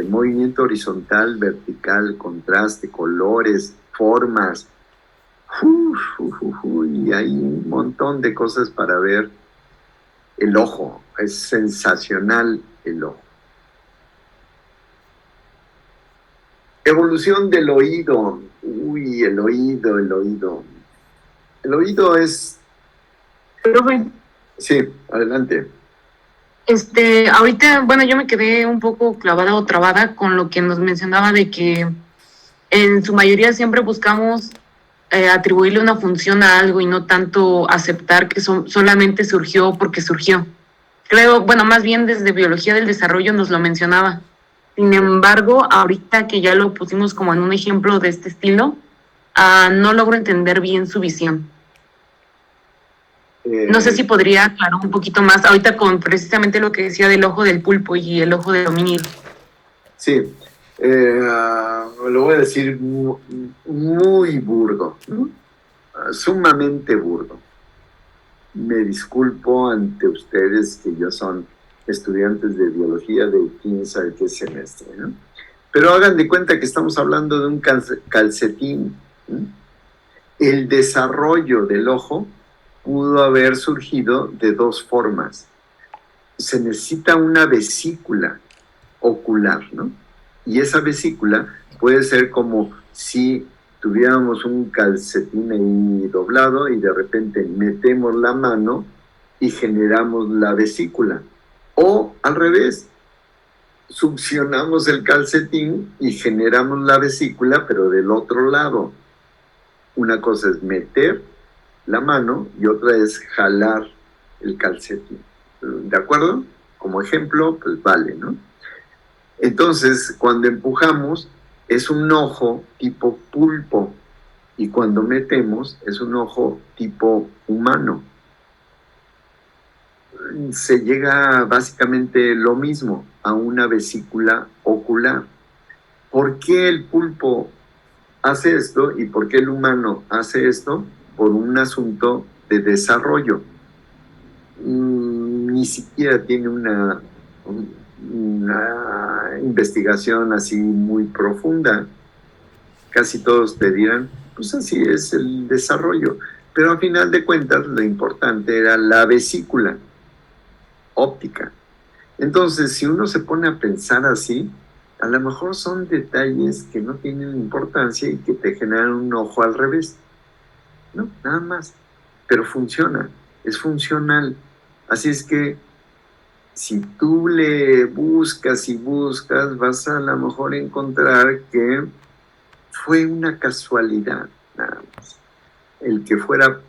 movimiento horizontal, vertical, contraste, colores, formas, Y hay un montón de cosas para ver. El ojo, es sensacional el ojo. Evolución del oído. Uy, el oído, el oído. El oído es... Profe, Sí, adelante. ahorita, bueno, yo me quedé un poco clavada o trabada con lo que nos mencionaba de que en su mayoría siempre buscamos atribuirle una función a algo y no tanto aceptar que solamente surgió porque surgió. Creo, bueno, más bien desde biología del desarrollo nos lo mencionaba. Sin embargo, ahorita que ya lo pusimos como en un ejemplo de este estilo, no logro entender bien su visión. No sé si podría aclarar un poquito más ahorita con precisamente lo que decía del ojo del pulpo y el ojo del homínido. Sí, lo voy a decir muy burdo, ¿no? Sumamente burdo. Me disculpo ante ustedes que ya son estudiantes de biología de quién sabe qué semestre, ¿no? Pero hagan de cuenta que estamos hablando de un calcetín, ¿no? El desarrollo del ojo pudo haber surgido de dos formas. Se necesita una vesícula ocular, ¿no? Y esa vesícula puede ser como si tuviéramos un calcetín ahí doblado y de repente metemos la mano y generamos la vesícula. O al revés, succionamos el calcetín y generamos la vesícula, pero del otro lado. Una cosa es meter la mano y otra es jalar el calcetín. ¿De acuerdo? Como ejemplo, pues vale, ¿no? Entonces, cuando empujamos, es un ojo tipo pulpo y cuando metemos, es un ojo tipo humano. Se llega básicamente lo mismo a una vesícula ocular. ¿Por qué el pulpo hace esto y por qué el humano hace esto? Por un asunto de desarrollo. Ni siquiera tiene una investigación así muy profunda. Casi todos te dirán, pues así es el desarrollo. Pero al final de cuentas, lo importante era la vesícula óptica. Entonces, si uno se pone a pensar así, a lo mejor son detalles que no tienen importancia y que te generan un ojo al revés. No, nada más. Pero funciona, es funcional. Así es que si tú le buscas y buscas, vas a lo mejor encontrar que fue una casualidad, nada más. El que fuera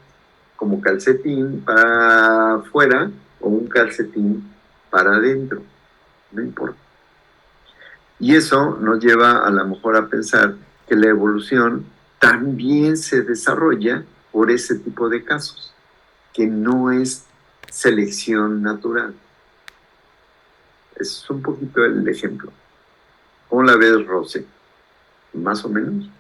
como calcetín para afuera o un calcetín para adentro, no importa. Y eso nos lleva a lo mejor a pensar que la evolución también se desarrolla por ese tipo de casos, que no es selección natural. Es un poquito el ejemplo. ¿Cómo la ves, Rosy? ¿Más o menos?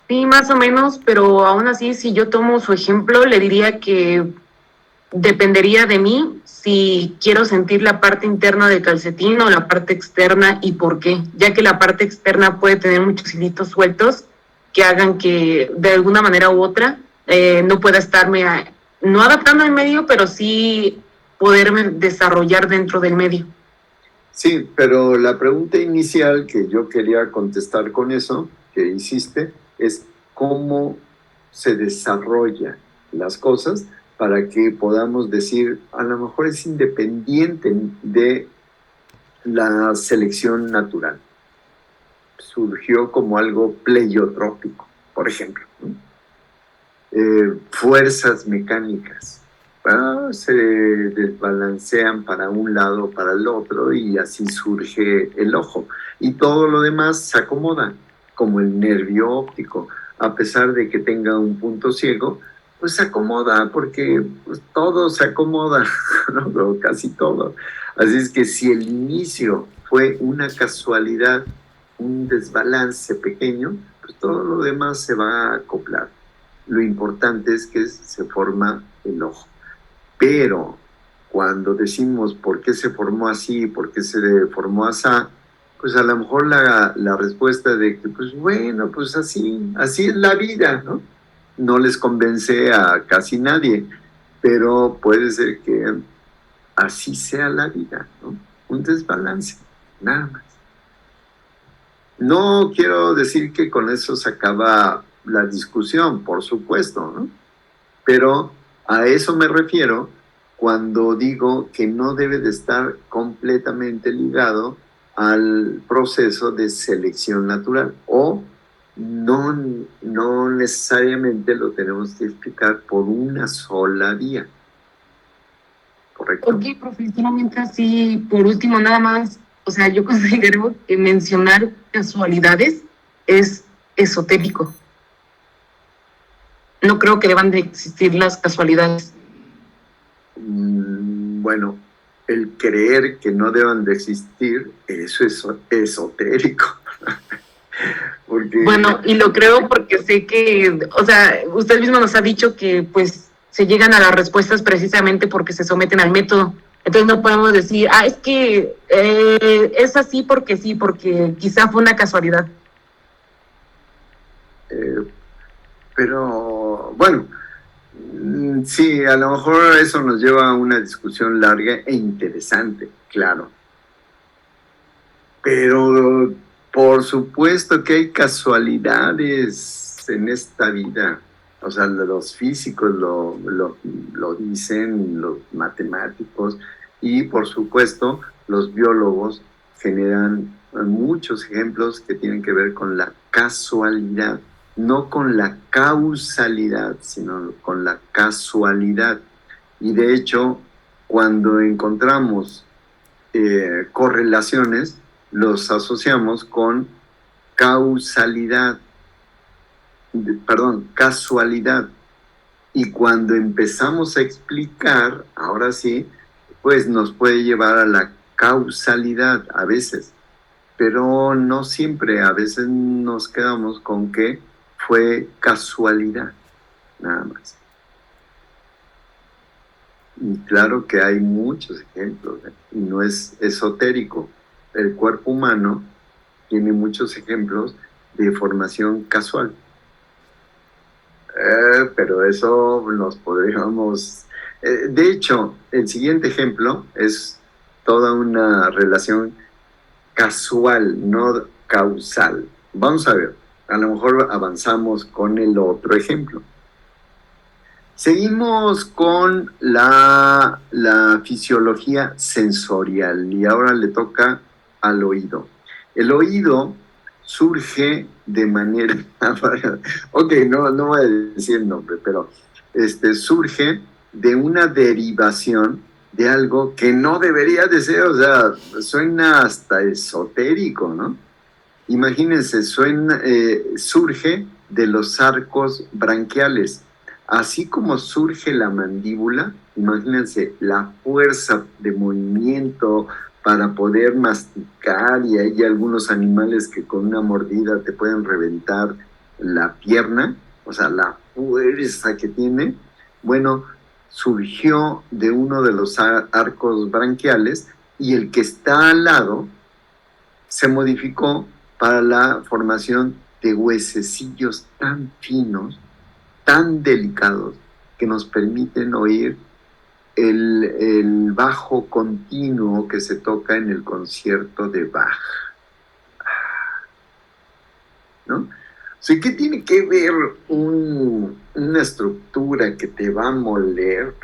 Sí, más o menos, pero aún así, si yo tomo su ejemplo, le diría que dependería de mí si quiero sentir la parte interna del calcetín o la parte externa y por qué, ya que la parte externa puede tener muchos hilitos sueltos que hagan que de alguna manera u otra no pueda estarme, no adaptando al medio, pero sí poderme desarrollar dentro del medio. Sí, pero la pregunta inicial que yo quería contestar con eso, que hiciste, es cómo se desarrollan las cosas para que podamos decir, a lo mejor es independiente de la selección natural. Surgió como algo pleiotrópico, por ejemplo, ¿no? Fuerzas mecánicas. Se desbalancean para un lado o para el otro y así surge el ojo. Y todo lo demás se acomoda, como el nervio óptico. A pesar de que tenga un punto ciego, pues se acomoda porque pues, todo se acomoda, ¿no? Casi todo. Así es que si el inicio fue una casualidad, un desbalance pequeño, pues todo lo demás se va a acoplar. Lo importante es que se forma el ojo. Pero cuando decimos por qué se formó así, por qué se formó así, pues a lo mejor la respuesta de que, pues bueno, pues así es la vida, ¿no? No les convence a casi nadie, pero puede ser que así sea la vida, ¿no? Un desbalance, nada más. No quiero decir que con eso se acaba la discusión, por supuesto, ¿no? Pero a eso me refiero cuando digo que no debe de estar completamente ligado al proceso de selección natural, o no necesariamente lo tenemos que explicar por una sola vía. ¿Correcto? Ok, profe, solamente así, por último, nada más, o sea, yo considero que mencionar casualidades es esotérico. No creo que deban de existir las casualidades. Bueno, el creer que no deban de existir, eso es esotérico. Porque... Bueno, y lo creo porque sé que, o sea, usted mismo nos ha dicho que pues se llegan a las respuestas precisamente porque se someten al método. Entonces no podemos decir, es que es así porque sí, porque quizá fue una casualidad. Pero bueno, sí, a lo mejor eso nos lleva a una discusión larga e interesante, claro. Pero por supuesto que hay casualidades en esta vida. O sea, los físicos lo dicen, los matemáticos, y por supuesto los biólogos generan muchos ejemplos que tienen que ver con la casualidad, no con la causalidad, sino con la casualidad. Y de hecho, cuando encontramos correlaciones, los asociamos con casualidad. Y cuando empezamos a explicar, ahora sí, pues nos puede llevar a la causalidad a veces, pero no siempre. A veces nos quedamos con que fue casualidad, nada más. Y claro que hay muchos ejemplos, y no es esotérico. El cuerpo humano tiene muchos ejemplos de formación casual. Pero eso nos podríamos... de hecho, el siguiente ejemplo es toda una relación casual, no causal. Vamos a ver, a lo mejor avanzamos con el otro ejemplo. Seguimos con la fisiología sensorial, y ahora le toca al oído. El oído surge de manera... ok, no voy a decir el nombre, pero surge de una derivación de algo que no debería de ser. O sea, suena hasta esotérico, ¿no? Imagínense, surge de los arcos branquiales. Así como surge la mandíbula, imagínense la fuerza de movimiento para poder masticar, y hay algunos animales que con una mordida te pueden reventar la pierna, o sea, la fuerza que tiene. Bueno, surgió de uno de los arcos branquiales, y el que está al lado se modificó para la formación de huesecillos tan finos, tan delicados, que nos permiten oír el bajo continuo que se toca en el concierto de Bach, ¿no? O sea, ¿qué tiene que ver una estructura que te va a moler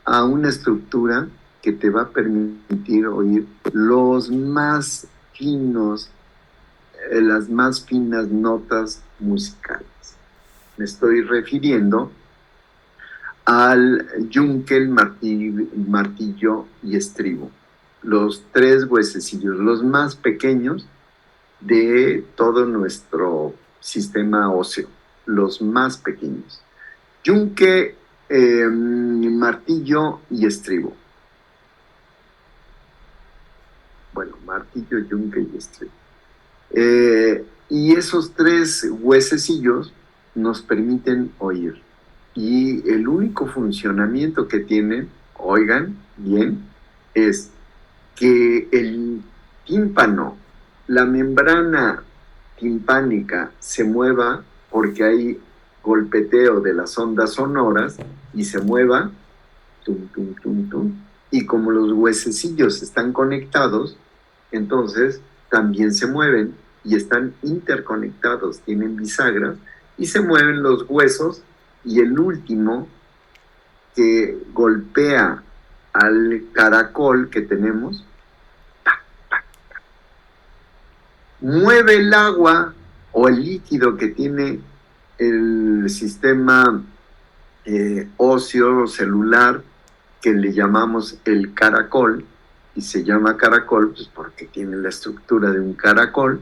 a una estructura que te va a permitir oír los más finos, las más finas notas musicales? Me estoy refiriendo al yunque, martillo y estribo, los tres huesecillos, los más pequeños de todo nuestro sistema óseo, los más pequeños. Yunque, martillo y estribo. Bueno, martillo, yunque y estribo. Y esos tres huesecillos nos permiten oír. Y el único funcionamiento que tienen, oigan bien, es que tímpano, la membrana timpánica se mueva porque hay golpeteo de las ondas sonoras y se mueva, tum, tum, tum, tum, y como los huesecillos están conectados, entonces también se mueven y están interconectados, tienen bisagras, y se mueven los huesos, y el último que golpea al caracol que tenemos, mueve el agua o el líquido que tiene el sistema óseo celular, que le llamamos el caracol, y se llama caracol pues porque tiene la estructura de un caracol,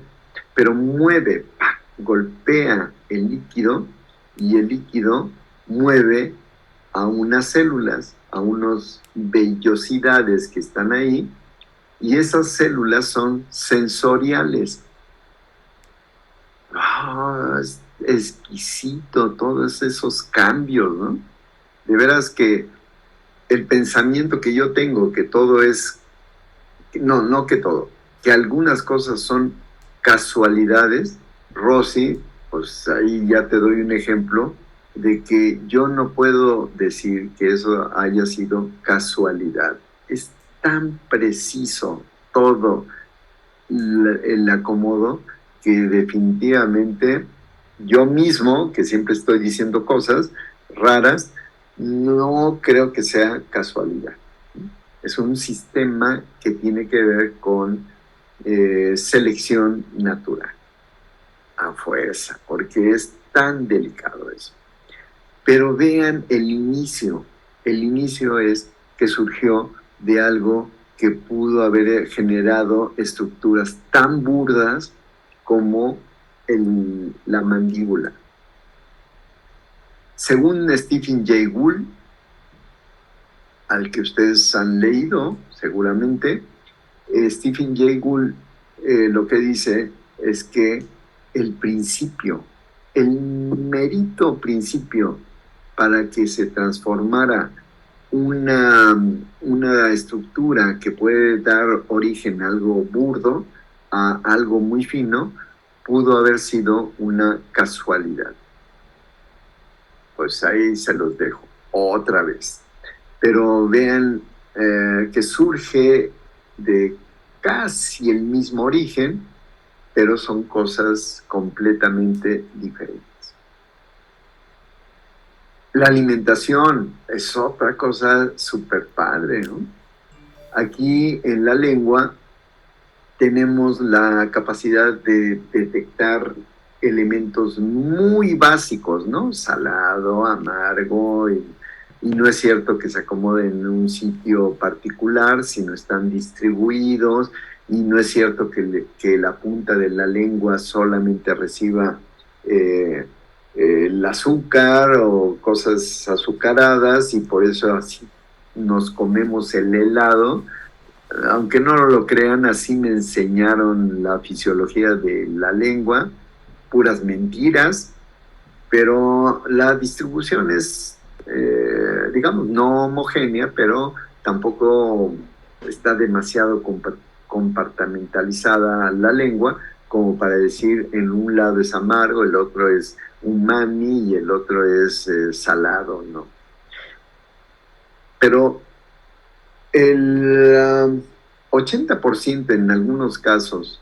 pero mueve, golpea el líquido, y el líquido mueve a unas células, a unas vellosidades que están ahí, y esas células son sensoriales. Es exquisito todos esos cambios, ¿no? De veras que el pensamiento que yo tengo, que todo es, no que todo, que algunas cosas son casualidades, Rosy, pues ahí ya te doy un ejemplo de que yo no puedo decir que eso haya sido casualidad. Es tan preciso todo el acomodo que definitivamente yo mismo, que siempre estoy diciendo cosas raras, no creo que sea casualidad. Es un sistema que tiene que ver con selección natural, a fuerza, porque es tan delicado eso. Pero vean el inicio. El inicio es que surgió de algo que pudo haber generado estructuras tan burdas como la mandíbula. Según Stephen Jay Gould, al que ustedes han leído seguramente, Stephen Jay Gould lo que dice es que el principio, el merito principio para que se transformara una estructura que puede dar origen a algo burdo, a algo muy fino, pudo haber sido una casualidad. Pues ahí se los dejo otra vez. Pero vean que surge de casi el mismo origen, pero son cosas completamente diferentes. La alimentación es otra cosa súper padre, ¿no? Aquí en la lengua tenemos la capacidad de detectar elementos muy básicos, ¿no? Salado, amargo, y no es cierto que se acomoden en un sitio particular, sino están distribuidos, y no es cierto que la punta de la lengua solamente reciba el azúcar o cosas azucaradas, y por eso así nos comemos el helado. Aunque no lo crean, así me enseñaron la fisiología de la lengua, puras mentiras, pero la distribución es, digamos, no homogénea, pero tampoco está demasiado compartimentalizada la lengua como para decir en un lado es amargo, el otro es umami y el otro es salado, ¿no? Pero el 80% en algunos casos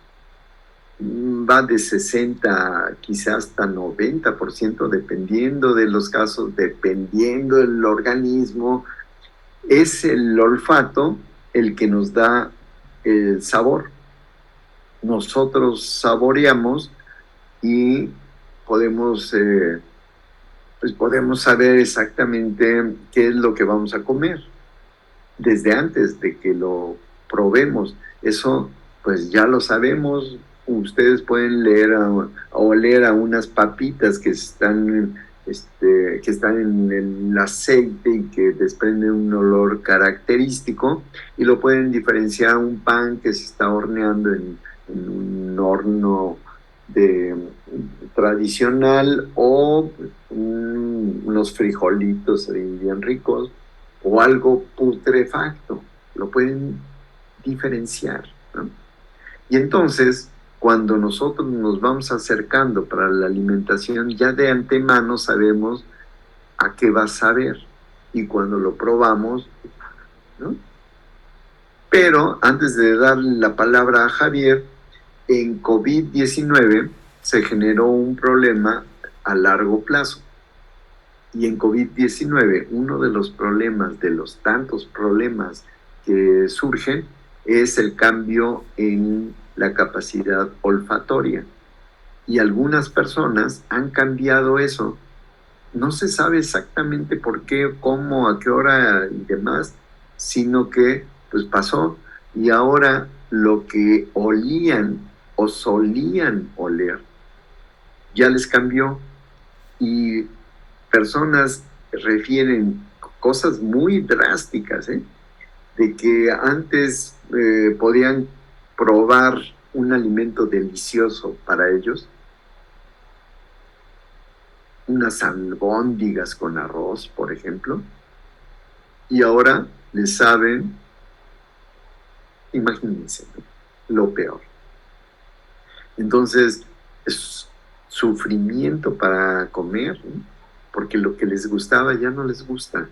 va de 60, quizás hasta 90%, dependiendo de los casos, dependiendo del organismo. Es el olfato el que nos da el sabor. Nosotros saboreamos y podemos saber exactamente qué es lo que vamos a comer desde antes de que lo probemos. Eso pues ya lo sabemos. Ustedes pueden oler a unas papitas que están en el aceite y que desprenden un olor característico, y lo pueden diferenciar a un pan que se está horneando en un horno tradicional, o unos frijolitos ahí bien ricos, o algo putrefacto. Lo pueden diferenciar, ¿no? Y entonces, cuando nosotros nos vamos acercando para la alimentación, ya de antemano sabemos a qué va a saber. Y cuando lo probamos, ¿no? Pero antes de darle la palabra a Javier, en COVID-19 se generó un problema a largo plazo. Y en COVID-19, uno de los problemas, de los tantos problemas que surgen, es el cambio en la capacidad olfatoria. Y algunas personas han cambiado eso. No se sabe exactamente por qué, cómo, a qué hora y demás, sino que pues pasó y ahora lo que olían o solían oler ya les cambió. Y personas refieren cosas muy drásticas, de que antes podían probar un alimento delicioso para ellos, unas albóndigas con arroz, por ejemplo, y ahora les saben, imagínense, lo peor. Entonces, es sufrimiento para comer, ¿no? Porque lo que les gustaba ya no les gusta.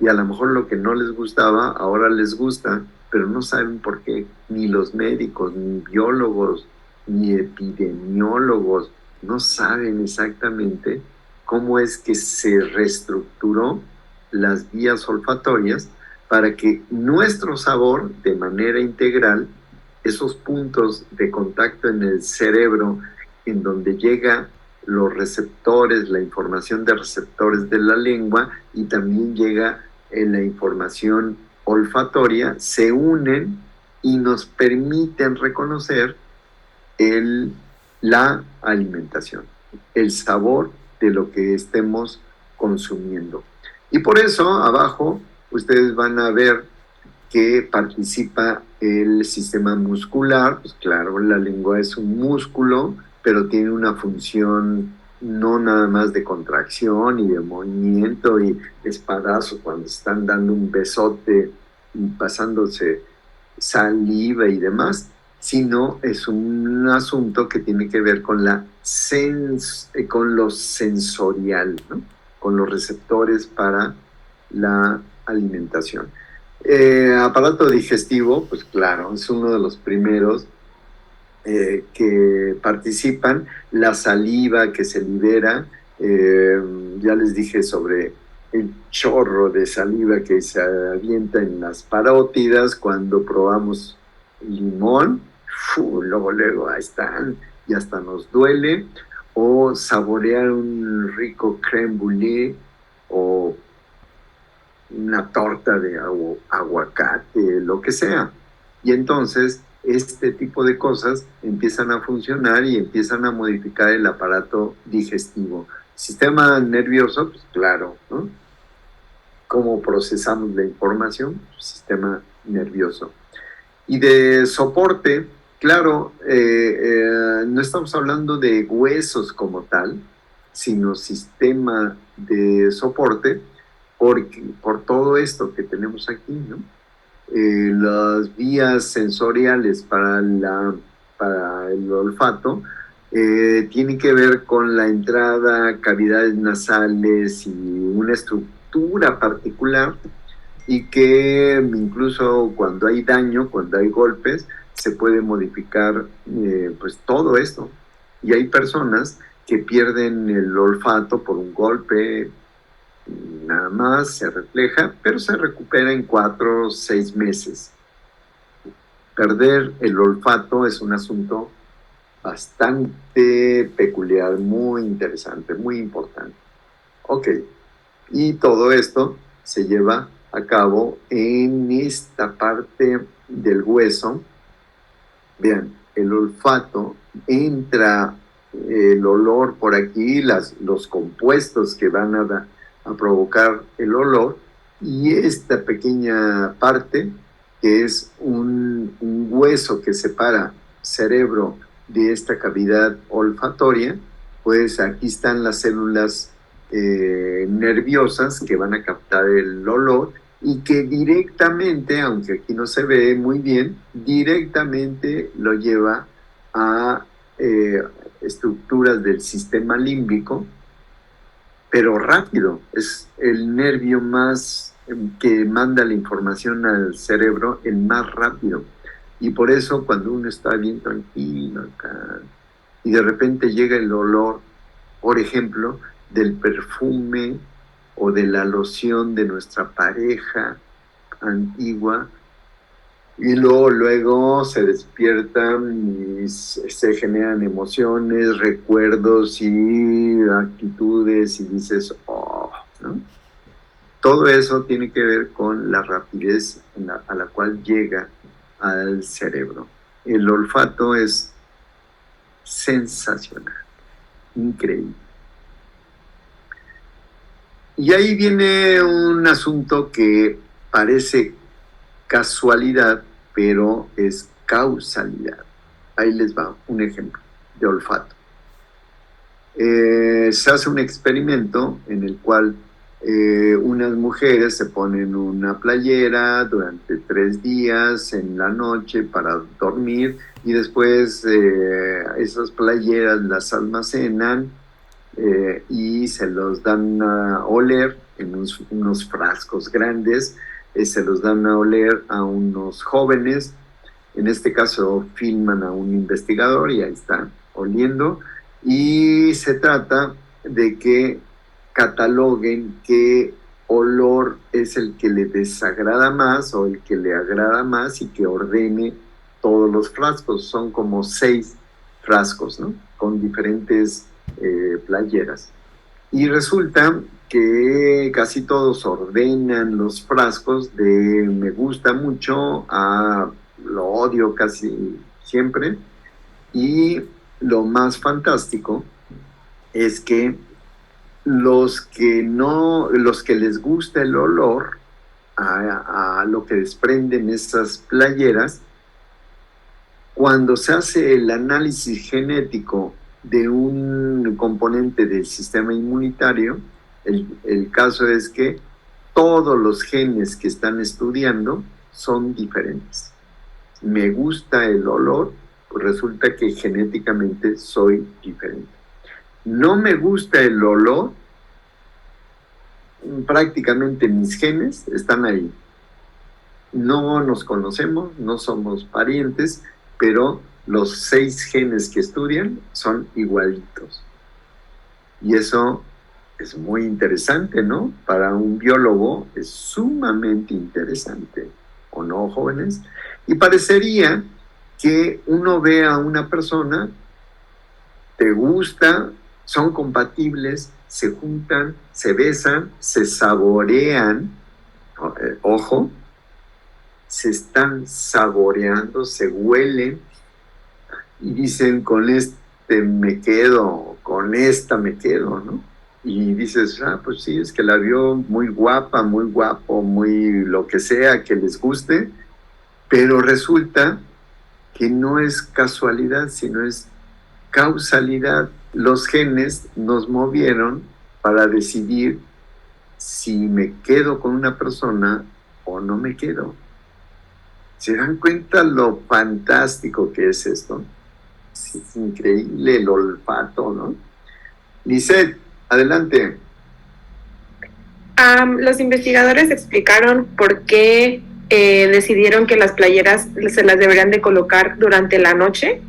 Y a lo mejor lo que no les gustaba ahora les gusta, pero no saben por qué. Ni los médicos, ni biólogos, ni epidemiólogos no saben exactamente cómo es que se reestructuró las vías olfatorias para que nuestro sabor, de manera integral, esos puntos de contacto en el cerebro, en donde llega los receptores, la información de receptores de la lengua y también llega en la información olfatoria, se unen y nos permiten reconocer la alimentación, el sabor de lo que estemos consumiendo. Y por eso abajo ustedes van a ver que participa el sistema muscular. Pues claro, la lengua es un músculo, pero tiene una función no nada más de contracción y de movimiento y espadazo cuando están dando un besote y pasándose saliva y demás, sino es un asunto que tiene que ver con con lo sensorial, ¿no? Con los receptores para la alimentación. Aparato digestivo, pues claro, es uno de los primeros que participan, la saliva que se libera, ya les dije sobre el chorro de saliva que se avienta en las parótidas cuando probamos limón, luego ahí están, y hasta nos duele, o saborear un rico crème brûlée o una torta de aguacate, lo que sea. Y entonces este tipo de cosas empiezan a funcionar y empiezan a modificar el aparato digestivo. Sistema nervioso, pues claro, ¿no? ¿Cómo procesamos la información? Sistema nervioso. Y de soporte, claro, no estamos hablando de huesos como tal, sino sistema de soporte por todo esto que tenemos aquí, ¿no? Las vías sensoriales para el olfato tienen que ver con la entrada, cavidades nasales y una estructura particular, y que incluso cuando hay daño, cuando hay golpes, se puede modificar pues todo esto. Y hay personas que pierden el olfato por un golpe, nada más se refleja, pero se recupera en 4 o 6 meses. Perder el olfato es un asunto bastante peculiar, muy interesante, muy importante. Ok, y todo esto se lleva a cabo en esta parte del hueso. Vean, el olfato, entra el olor por aquí, los compuestos que van a provocar el olor, y esta pequeña parte que es un hueso que separa cerebro de esta cavidad olfatoria, pues aquí están las células nerviosas que van a captar el olor y que directamente, aunque aquí no se ve muy bien, directamente lo lleva a estructuras del sistema límbico, pero rápido. Es el nervio más que manda la información al cerebro, el más rápido. Y por eso cuando uno está bien tranquilo acá, y de repente llega el olor, por ejemplo, del perfume o de la loción de nuestra pareja antigua, y luego se despiertan y se generan emociones, recuerdos y actitudes y dices, oh, ¿no? Todo eso tiene que ver con la rapidez a la cual llega al cerebro. El olfato es sensacional, increíble. Y ahí viene un asunto que parece casualidad, pero es causalidad. Ahí les va un ejemplo de olfato. Se hace un experimento en el cual unas mujeres se ponen una playera durante 3 días en la noche para dormir y después esas playeras las almacenan y se los dan a oler en unos frascos grandes, se los dan a oler a unos jóvenes, en este caso filman a un investigador y ahí está oliendo, y se trata de que cataloguen qué olor es el que le desagrada más o el que le agrada más y que ordene todos los frascos. Son como 6 frascos, ¿no? Con diferentes playeras. Y resulta que casi todos ordenan los frascos de me gusta mucho a lo odio casi siempre. Y lo más fantástico es que los que les gusta el olor a lo que desprenden esas playeras, cuando se hace el análisis genético de un componente del sistema inmunitario, el caso es que todos los genes que están estudiando son diferentes. Me gusta el olor, pues resulta que genéticamente soy diferente. No me gusta el olor, prácticamente mis genes están ahí. No nos conocemos, no somos parientes, pero los 6 genes que estudian son igualitos. Y eso es muy interesante, ¿no? Para un biólogo es sumamente interesante, ¿o no, jóvenes? Y parecería que uno ve a una persona, te gusta, son compatibles, se juntan, se besan, se saborean, ojo, se están saboreando, se huelen y dicen con este me quedo, con esta me quedo, ¿no? Y dices, pues sí, es que la vio muy guapa, muy guapo, muy lo que sea que les guste, pero resulta que no es casualidad, sino es causalidad. Los genes nos movieron para decidir si me quedo con una persona o no me quedo. ¿Se dan cuenta lo fantástico que es esto? Es increíble el olfato, ¿no? Lisette, adelante. Los investigadores explicaron por qué decidieron que las playeras se las deberían de colocar durante la noche.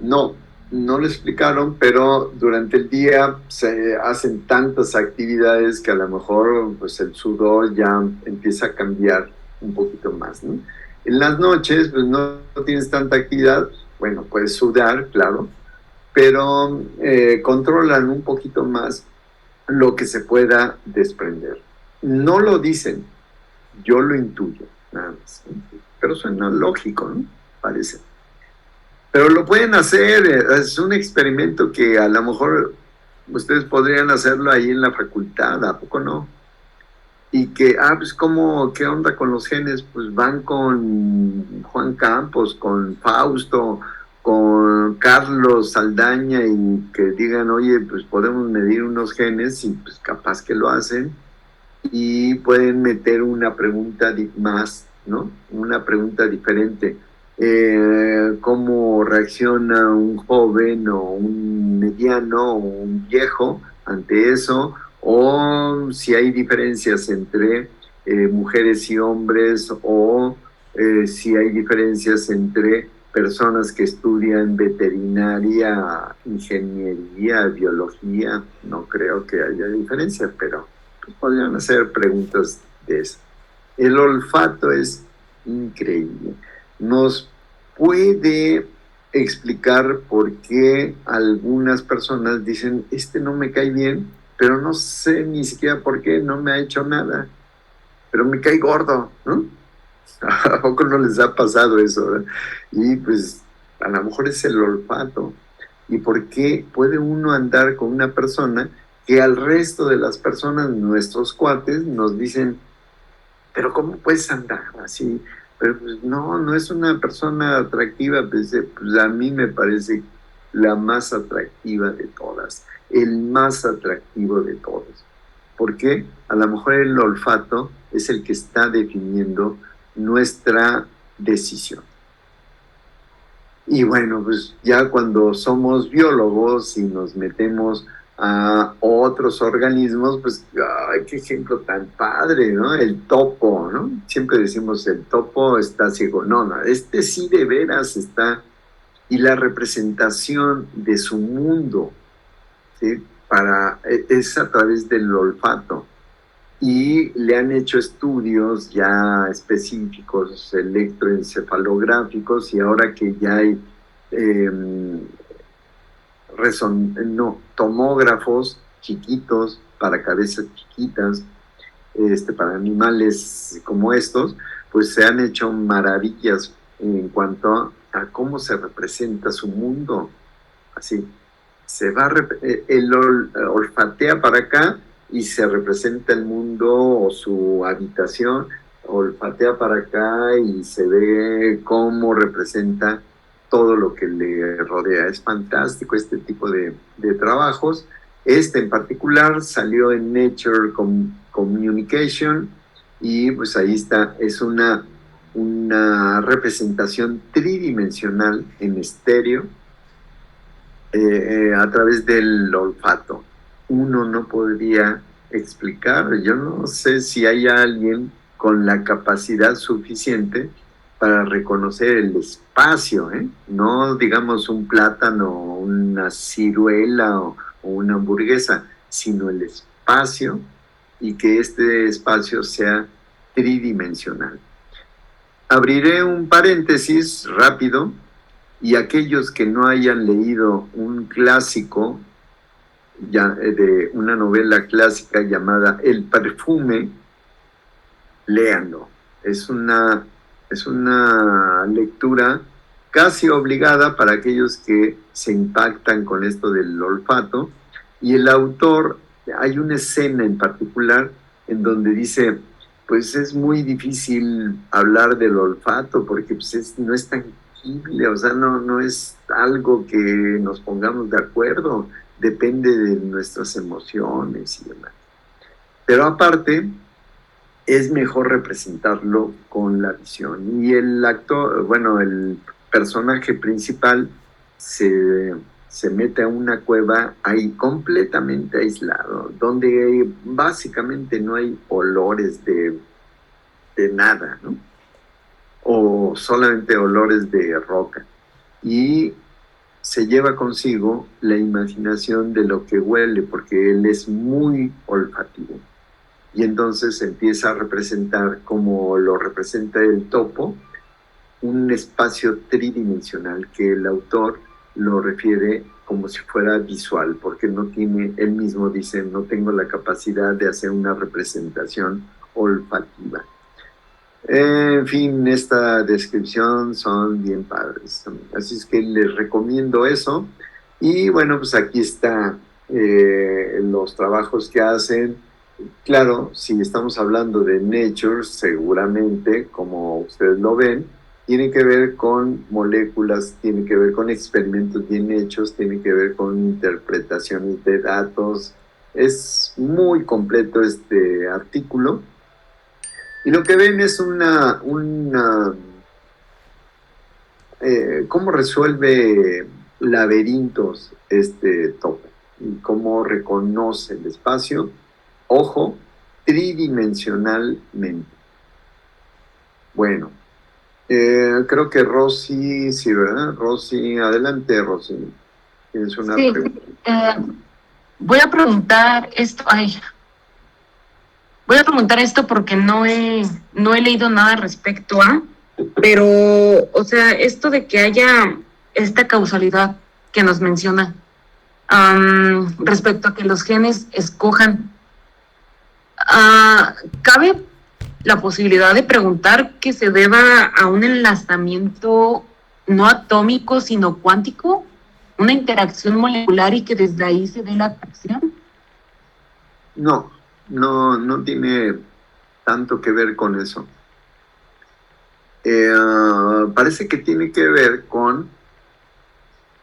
No lo explicaron, pero durante el día se hacen tantas actividades que a lo mejor pues, el sudor ya empieza a cambiar un poquito más, ¿no? En las noches, pues no tienes tanta actividad, bueno, puedes sudar, claro, pero controlan un poquito más lo que se pueda desprender. No lo dicen, yo lo intuyo, nada más, ¿no? Pero suena lógico, ¿no? Parece. Pero lo pueden hacer, es un experimento que a lo mejor ustedes podrían hacerlo ahí en la facultad, ¿a poco no? Y que, pues, ¿qué onda con los genes? Pues van con Juan Campos, con Fausto, con Carlos Saldaña y que digan, oye, pues podemos medir unos genes y pues capaz que lo hacen y pueden meter una pregunta más, ¿no? Una pregunta diferente. ¿Cómo reacciona un joven o un mediano o un viejo ante eso? O si hay diferencias entre mujeres y hombres, o si hay diferencias entre personas que estudian veterinaria, ingeniería, biología. No creo que haya diferencias, pero pues, podrían hacer preguntas de eso. El olfato es increíble. Nos puede explicar por qué algunas personas dicen, este no me cae bien, pero no sé ni siquiera por qué, no me ha hecho nada, pero me cae gordo, ¿no? ¿A poco no les ha pasado eso, verdad? Y pues a lo mejor es el olfato. ¿Y por qué puede uno andar con una persona que al resto de las personas, nuestros cuates, nos dicen, pero ¿cómo puedes andar así? Pero pues no, no es una persona atractiva, pues a mí me parece la más atractiva de todas, el más atractivo de todos. ¿Por qué? A lo mejor el olfato es el que está definiendo nuestra decisión. Y bueno, pues ya cuando somos biólogos y nos metemos a otros organismos, pues, ¡ay, qué ejemplo tan padre!, ¿no? El topo, ¿no? Siempre decimos, el topo está ciego. No, no, este sí de veras está. Y la representación de su mundo, ¿sí? Es a través del olfato. Y le han hecho estudios ya específicos, electroencefalográficos, y ahora que ya hay tomógrafos chiquitos para cabezas chiquitas, para animales como estos, pues se han hecho maravillas en cuanto a cómo se representa su mundo. Así, olfatea para acá y se representa el mundo o su habitación, olfatea para acá y se ve cómo representa todo lo que le rodea. Es fantástico este tipo de trabajos. Este en particular salió en Nature Communication y pues ahí está, es una representación tridimensional en estéreo a través del olfato. Uno no podría explicar, yo no sé si hay alguien con la capacidad suficiente para reconocer el espacio, no digamos un plátano, una ciruela o una hamburguesa, sino el espacio, y que este espacio sea tridimensional. Abriré un paréntesis rápido, y aquellos que no hayan leído un clásico, de una novela clásica llamada El perfume, léanlo. Es una lectura casi obligada para aquellos que se impactan con esto del olfato. Y el autor, hay una escena en particular en donde dice, pues es muy difícil hablar del olfato porque pues no es tangible, o sea, no es algo que nos pongamos de acuerdo, depende de nuestras emociones y demás. Pero aparte, es mejor representarlo con la visión. Y el actor, bueno, el personaje principal se mete a una cueva ahí completamente aislado, donde básicamente no hay olores de nada, ¿no? O solamente olores de roca. Y se lleva consigo la imaginación de lo que huele, porque él es muy olfativo. Y entonces empieza a representar, como lo representa el topo, un espacio tridimensional que el autor lo refiere como si fuera visual, porque no tiene, él mismo dice, no tengo la capacidad de hacer una representación olfativa. En fin, esta descripción son bien padres. Así es que les recomiendo eso. Y bueno, pues aquí está los trabajos que hacen. Claro, si estamos hablando de Nature, seguramente, como ustedes lo ven, tiene que ver con moléculas, tiene que ver con experimentos bien hechos, tiene que ver con interpretaciones de datos, Es muy completo este artículo. Y lo que ven es cómo resuelve laberintos este topo y cómo reconoce el espacio, ojo, tridimensionalmente. Bueno, creo que Rosy, sí, ¿verdad? Rosy, adelante, Rosy. Tienes una pregunta. Voy a preguntar esto, voy a preguntar esto porque no he leído nada respecto a, pero, o sea, esto de que haya esta causalidad que nos menciona respecto a que los genes escojan, ¿cabe la posibilidad de preguntar que se deba a un enlazamiento no atómico, sino cuántico? ¿Una interacción molecular y que desde ahí se dé la atracción? No tiene tanto que ver con eso. Parece que tiene que ver con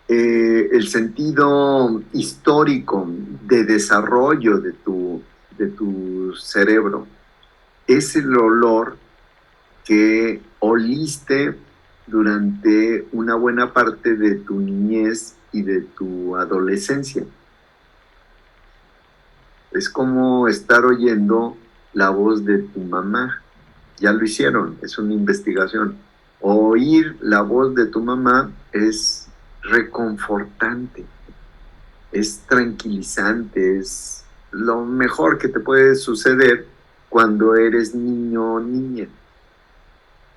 el sentido histórico de desarrollo de tu cerebro. Es el olor que oliste durante una buena parte de tu niñez y de tu adolescencia. Es como estar oyendo la voz de tu mamá. Ya lo hicieron, es una investigación. Oír la voz de tu mamá es reconfortante, es tranquilizante, es lo mejor que te puede suceder cuando eres niño o niña.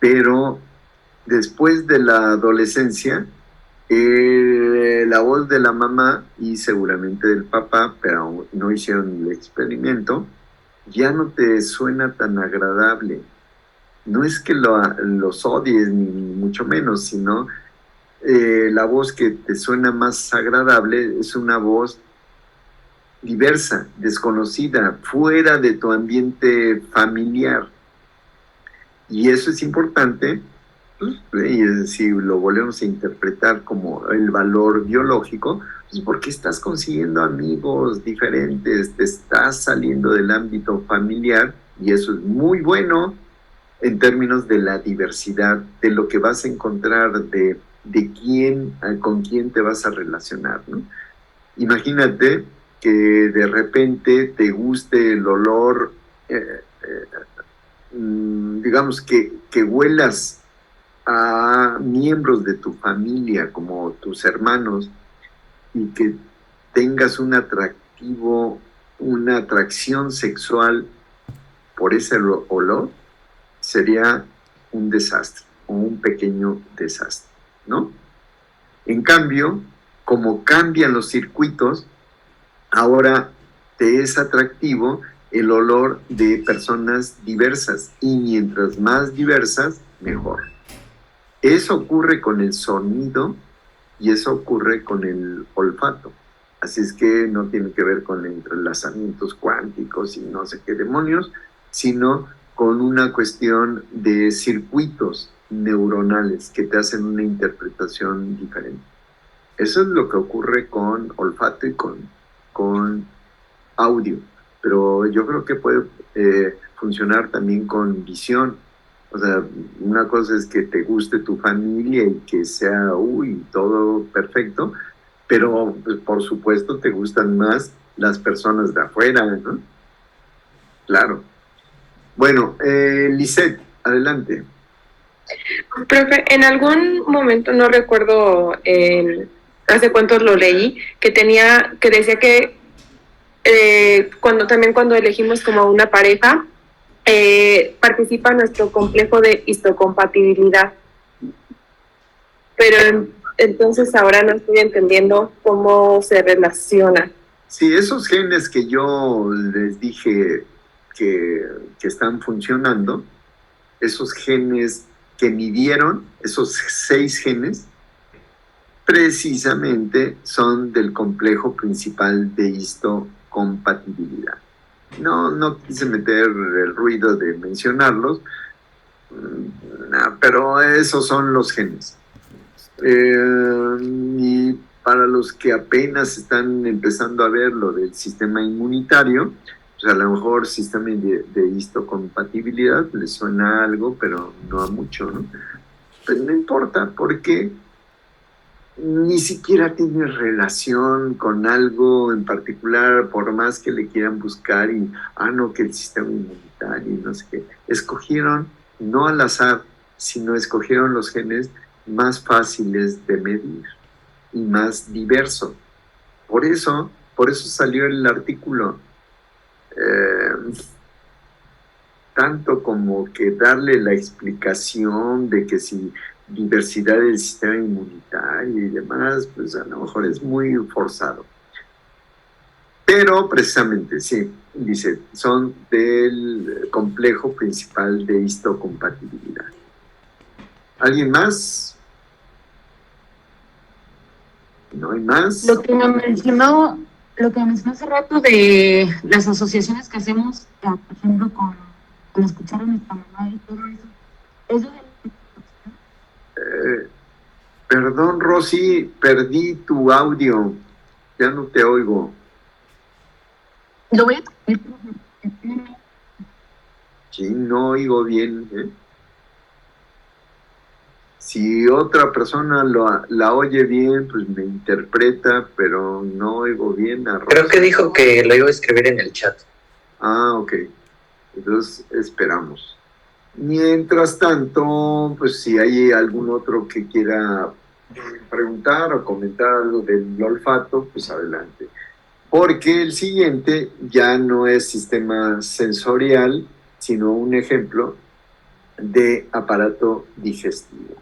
Pero después de la adolescencia, la voz de la mamá y seguramente del papá, pero no hicieron el experimento, ya no te suena tan agradable. No es que los odies, ni mucho menos, sino la voz que te suena más agradable es una voz diversa, desconocida, fuera de tu ambiente familiar. Y eso es importante, pues, si lo volvemos a interpretar como el valor biológico, pues porque estás consiguiendo amigos diferentes, te estás saliendo del ámbito familiar y eso es muy bueno en términos de la diversidad, de lo que vas a encontrar, de quién, con quién te vas a relacionar, ¿no? Imagínate que de repente te guste el olor, digamos que huelas a miembros de tu familia, como tus hermanos, y que tengas un atractivo, una atracción sexual por ese olor, sería un desastre o un pequeño desastre, ¿no? En cambio, como cambian los circuitos, ahora te es atractivo el olor de personas diversas y mientras más diversas, mejor. Eso ocurre con el sonido y eso ocurre con el olfato. Así es que no tiene que ver con entrelazamientos cuánticos y no sé qué demonios, sino con una cuestión de circuitos neuronales que te hacen una interpretación diferente. Eso es lo que ocurre con olfato y con audio, pero yo creo que puede funcionar también con visión. O sea, una cosa es que te guste tu familia y que sea, todo perfecto, pero pues, por supuesto te gustan más las personas de afuera, ¿no? Claro. Bueno, Lisette, adelante. Profe, en algún momento, no recuerdo hace cuántos lo leí, que decía que cuando elegimos como una pareja, participa nuestro complejo de histocompatibilidad. Pero entonces ahora no estoy entendiendo cómo se relaciona. Sí, esos genes que yo les dije que están funcionando, esos genes que midieron, esos 6 genes, precisamente son del complejo principal de histocompatibilidad. No quise meter el ruido de mencionarlos, pero esos son los genes. Y para los que apenas están empezando a ver lo del sistema inmunitario, pues a lo mejor sistema de histocompatibilidad les suena algo, pero no a mucho, ¿no? Pues no importa, porque ni siquiera tiene relación con algo en particular, por más que le quieran buscar y, no, que el sistema inmunitario y no sé qué. Escogieron, no al azar, sino escogieron los genes más fáciles de medir y más diverso. Por eso salió el artículo. Tanto como que darle la explicación de que si diversidad del sistema inmunitario y demás, pues a lo mejor es muy forzado. Pero precisamente, sí, dice, son del complejo principal de histocompatibilidad. ¿Alguien más? ¿No hay más? Lo que me mencionó hace rato de las asociaciones que hacemos, por ejemplo, con escuchar a nuestra mamá y todo eso, es perdón, Rosy, perdí tu audio. Ya no te oigo. Lo voy a traer. Sí, no oigo bien, ¿eh? Si otra persona la oye bien, pues me interpreta, pero no oigo bien a Rosy. Creo que dijo que lo iba a escribir en el chat. Ok. Entonces esperamos. Mientras tanto, pues si hay algún otro que quiera preguntar o comentar algo del olfato, pues adelante. Porque el siguiente ya no es sistema sensorial, sino un ejemplo de aparato digestivo.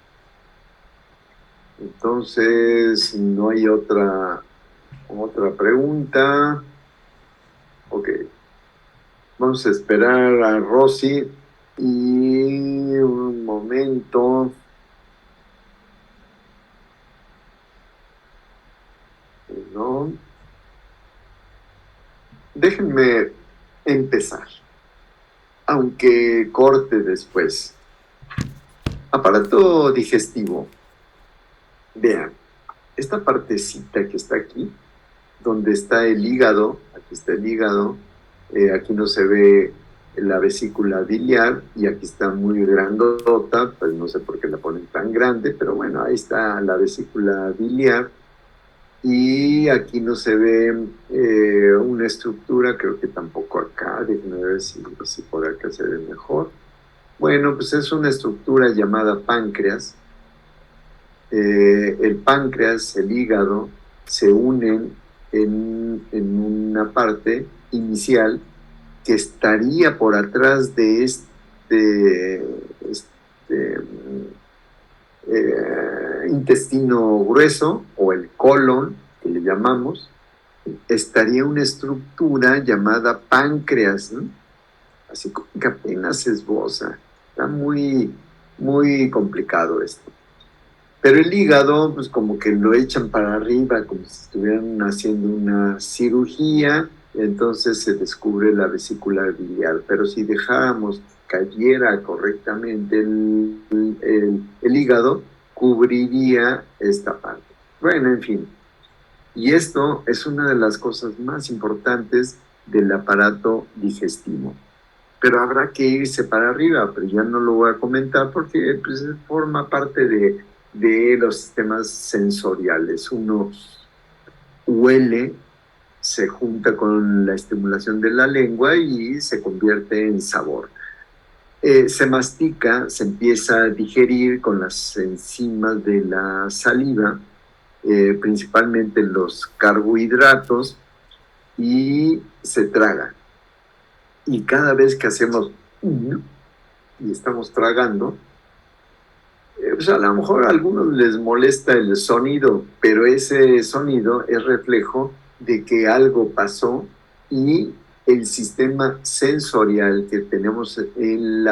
Entonces, no hay otra pregunta. Ok. Vamos a esperar a Rosy y un momento. No. Déjenme empezar, aunque corte después. Aparato digestivo. Vean, esta partecita que está aquí, donde está el hígado, aquí está el hígado, aquí no se ve la vesícula biliar y aquí está muy grandota, pues no sé por qué la ponen tan grande, pero bueno, ahí está la vesícula biliar y aquí no se ve una estructura, creo que tampoco acá, déjenme ver si por acá se ve mejor. Bueno, pues es una estructura llamada páncreas. El páncreas, el hígado, se unen en una parte inicial que estaría por atrás de intestino grueso o el colon, que le llamamos, estaría una estructura llamada páncreas, ¿no? Así como que apenas se esboza. Está muy, muy complicado esto. Pero el hígado, pues como que lo echan para arriba, como si estuvieran haciendo una cirugía, entonces se descubre la vesícula biliar. Pero si dejáramos que cayera correctamente el hígado, cubriría esta parte. Bueno, en fin. Y esto es una de las cosas más importantes del aparato digestivo. Pero habrá que irse para arriba, pero ya no lo voy a comentar porque pues, forma parte de los sistemas sensoriales. Uno huele, se junta con la estimulación de la lengua y se convierte en sabor. Se mastica, se empieza a digerir con las enzimas de la saliva, principalmente los carbohidratos, y se traga. Y cada vez que hacemos y estamos tragando, pues a lo mejor a algunos les molesta el sonido, pero ese sonido es reflejo de que algo pasó y el sistema sensorial que tenemos en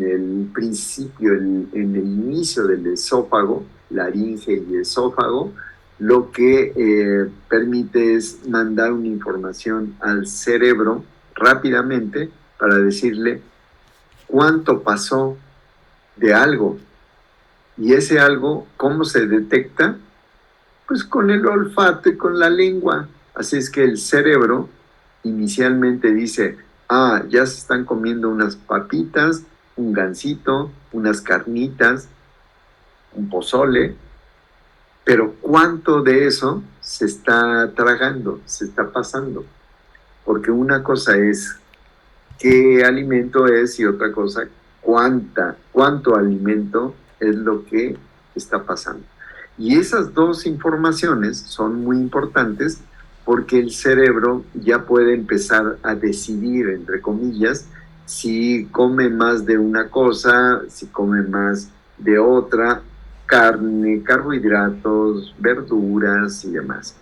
el principio, en el inicio del esófago, laringe y esófago, lo que permite es mandar una información al cerebro rápidamente para decirle cuánto pasó de algo. Y ese algo, ¿cómo se detecta? Pues con el olfato y con la lengua. Así es que el cerebro inicialmente dice, ya se están comiendo unas papitas, un gansito, unas carnitas, un pozole, pero ¿cuánto de eso se está tragando, se está pasando? Porque una cosa es qué alimento es y otra cosa, cuánto alimento es lo que está pasando. Y esas dos informaciones son muy importantes porque el cerebro ya puede empezar a decidir, entre comillas, si come más de una cosa, si come más de otra, carne, carbohidratos, verduras y demás.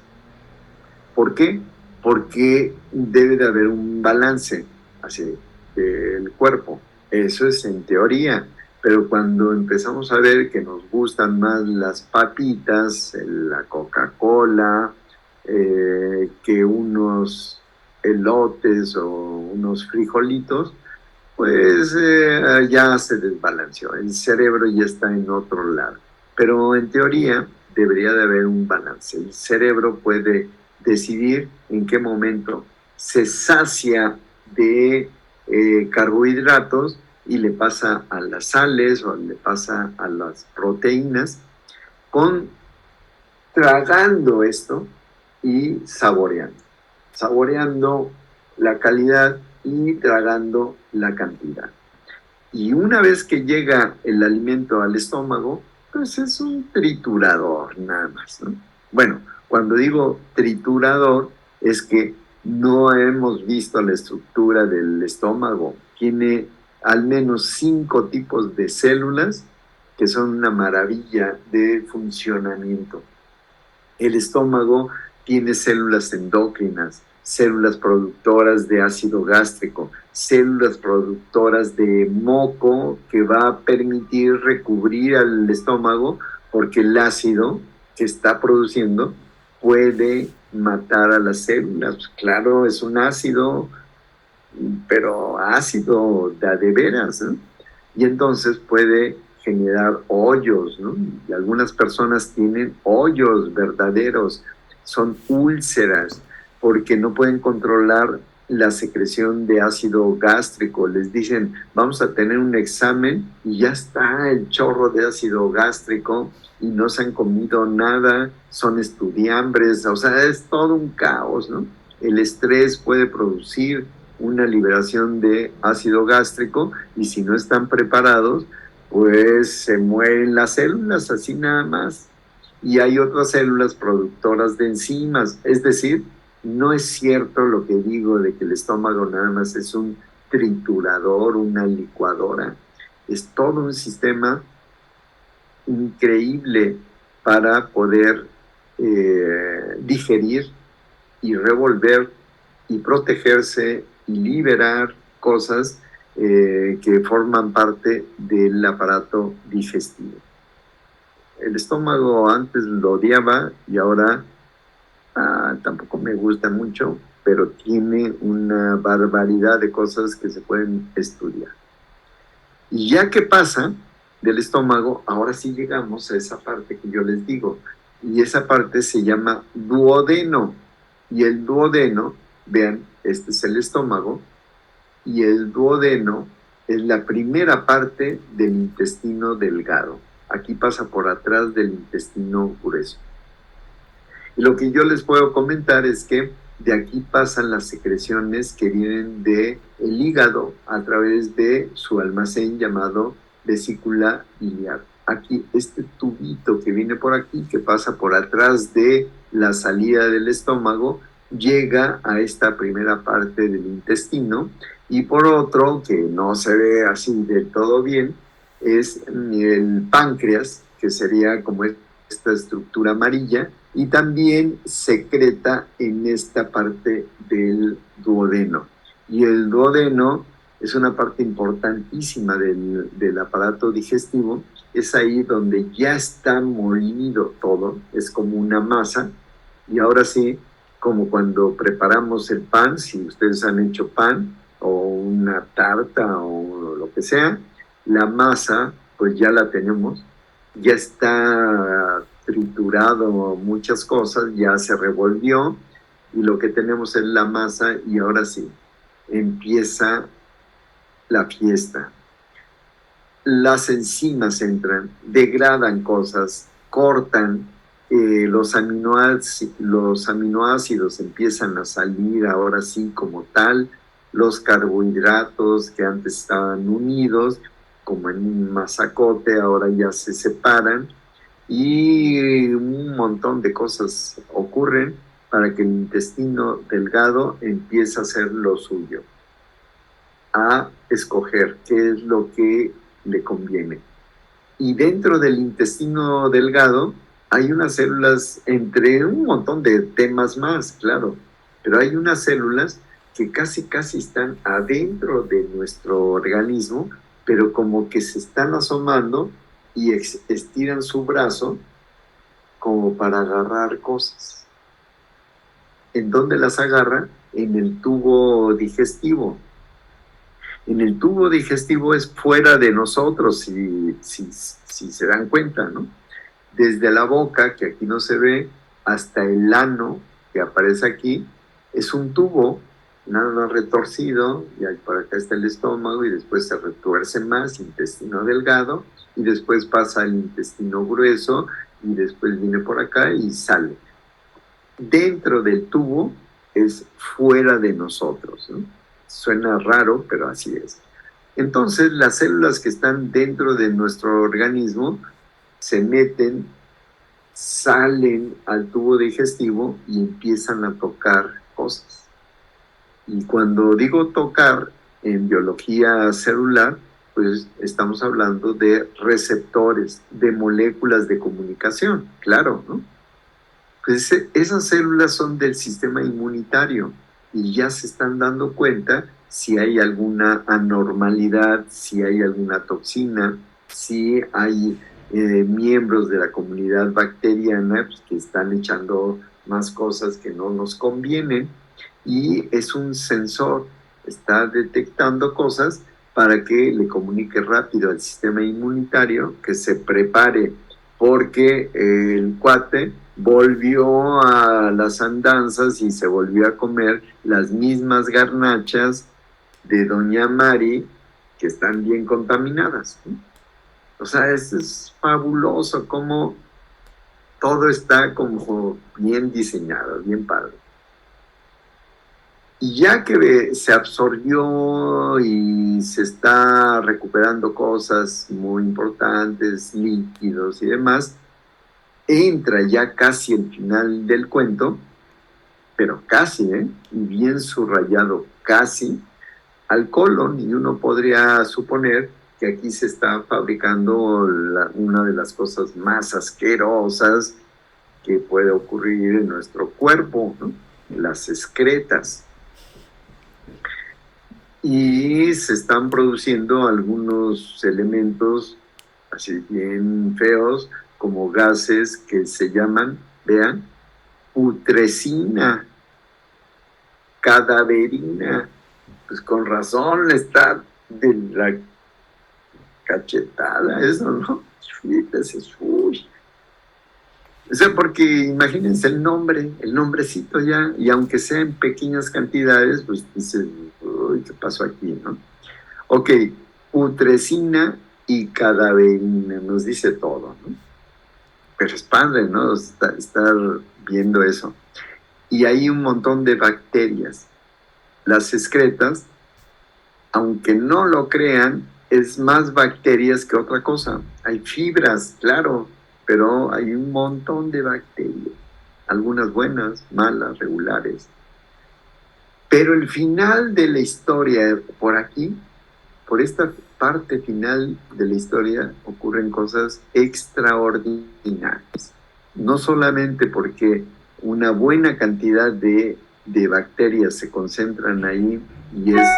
¿Por qué? Porque debe de haber un balance así del cuerpo. Eso es en teoría, pero cuando empezamos a ver que nos gustan más las papitas, la Coca-Cola, que unos elotes o unos frijolitos, pues ya se desbalanceó. El cerebro ya está en otro lado. Pero en teoría debería de haber un balance. El cerebro puede decidir en qué momento se sacia de carbohidratos y le pasa a las sales o le pasa a las proteínas, tragando esto y saboreando la calidad y tragando la cantidad. Y una vez que llega el alimento al estómago, pues es un triturador nada más, ¿no? Bueno, cuando digo triturador es que no hemos visto la estructura del estómago. Tiene al menos 5 tipos de células que son una maravilla de funcionamiento. El estómago tiene células endócrinas, células productoras de ácido gástrico, células productoras de moco que va a permitir recubrir al estómago porque el ácido que está produciendo puede matar a las células. Claro, es un ácido, pero ácido de veras, ¿no? Y entonces puede generar hoyos, ¿no? Y algunas personas tienen hoyos verdaderos, son úlceras, porque no pueden controlar la secreción de ácido gástrico. Les dicen, vamos a tener un examen y ya está el chorro de ácido gástrico y no se han comido nada, son estudiambres, o sea, es todo un caos, ¿no? El estrés puede producir una liberación de ácido gástrico y si no están preparados, pues se mueren las células así nada más. Y hay otras células productoras de enzimas, es decir, no es cierto lo que digo de que el estómago nada más es un triturador, una licuadora. Es todo un sistema increíble para poder digerir y revolver y protegerse y liberar cosas que forman parte del aparato digestivo. El estómago antes lo odiaba y ahora tampoco me gusta mucho, pero tiene una barbaridad de cosas que se pueden estudiar. Y ya que pasa del estómago, ahora sí llegamos a esa parte que yo les digo, y esa parte se llama duodeno. Y el duodeno, vean, este es el estómago, y el duodeno es la primera parte del intestino delgado. Aquí pasa por atrás del intestino grueso. Y lo que yo les puedo comentar es que de aquí pasan las secreciones que vienen del hígado a través de su almacén llamado vesícula biliar. Aquí, este tubito que viene por aquí, que pasa por atrás de la salida del estómago, llega a esta primera parte del intestino, y por otro, que no se ve así del todo bien, es el páncreas, que sería como esta estructura amarilla, y también secreta en esta parte del duodeno. Y el duodeno es una parte importantísima del aparato digestivo, es ahí donde ya está molido todo, es como una masa, y ahora sí, como cuando preparamos el pan, si ustedes han hecho pan, o una tarta, o lo que sea, la masa, pues ya la tenemos, ya está triturado muchas cosas, ya se revolvió y lo que tenemos es la masa y ahora sí, empieza la fiesta. Las enzimas entran, degradan cosas, cortan, los aminoácidos empiezan a salir ahora sí como tal, los carbohidratos que antes estaban unidos, como en un masacote, ahora ya se separan y un montón de cosas ocurren para que el intestino delgado empiece a hacer lo suyo, a escoger qué es lo que le conviene. Y dentro del intestino delgado hay unas células, entre un montón de temas más, claro, pero hay unas células que casi están adentro de nuestro organismo, pero como que se están asomando y estiran su brazo como para agarrar cosas. ¿En dónde las agarra? En el tubo digestivo. En el tubo digestivo es fuera de nosotros, si se dan cuenta, ¿no? Desde la boca, que aquí no se ve, hasta el ano, que aparece aquí, es un tubo nada más retorcido, y por acá está el estómago, y después se retuerce más, intestino delgado, y después pasa al intestino grueso, y después viene por acá y sale. Dentro del tubo es fuera de nosotros, ¿no? Suena raro, pero así es. Entonces, las células que están dentro de nuestro organismo se meten, salen al tubo digestivo y empiezan a tocar cosas. Y cuando digo tocar en biología celular, pues estamos hablando de receptores, de moléculas de comunicación, claro, ¿no? Pues esas células son del sistema inmunitario y ya se están dando cuenta si hay alguna anormalidad, si hay alguna toxina, si hay miembros de la comunidad bacteriana pues, que están echando más cosas que no nos convienen, y es un sensor, está detectando cosas para que le comunique rápido al sistema inmunitario que se prepare, porque el cuate volvió a las andanzas y se volvió a comer las mismas garnachas de Doña Mari, que están bien contaminadas. O sea, es fabuloso cómo todo está como bien diseñado, bien padre. Y ya que se absorbió y se está recuperando cosas muy importantes, líquidos y demás, entra ya casi el final del cuento, pero casi, y bien subrayado, casi, al colon, y uno podría suponer que aquí se está fabricando una de las cosas más asquerosas que puede ocurrir en nuestro cuerpo, ¿no? Las excretas. Y se están produciendo algunos elementos así bien feos, como gases que se llaman, vean, putrescina, cadaverina. Pues con razón está de la cachetada eso, ¿no? Uy. O sea, porque imagínense el nombrecito ya, y aunque sea en pequeñas cantidades, pues dices, uy, ¿qué pasó aquí, no? Ok, putrescina y cadaverina, nos dice todo, ¿no? Pero es padre, ¿no? Estar viendo eso. Y hay un montón de bacterias. Las excretas, aunque no lo crean, es más bacterias que otra cosa. Hay fibras, claro, pero hay un montón de bacterias. Algunas buenas, malas, regulares. Pero el final de la historia, por aquí, por esta parte final de la historia, ocurren cosas extraordinarias. No solamente porque una buena cantidad de bacterias se concentran ahí y es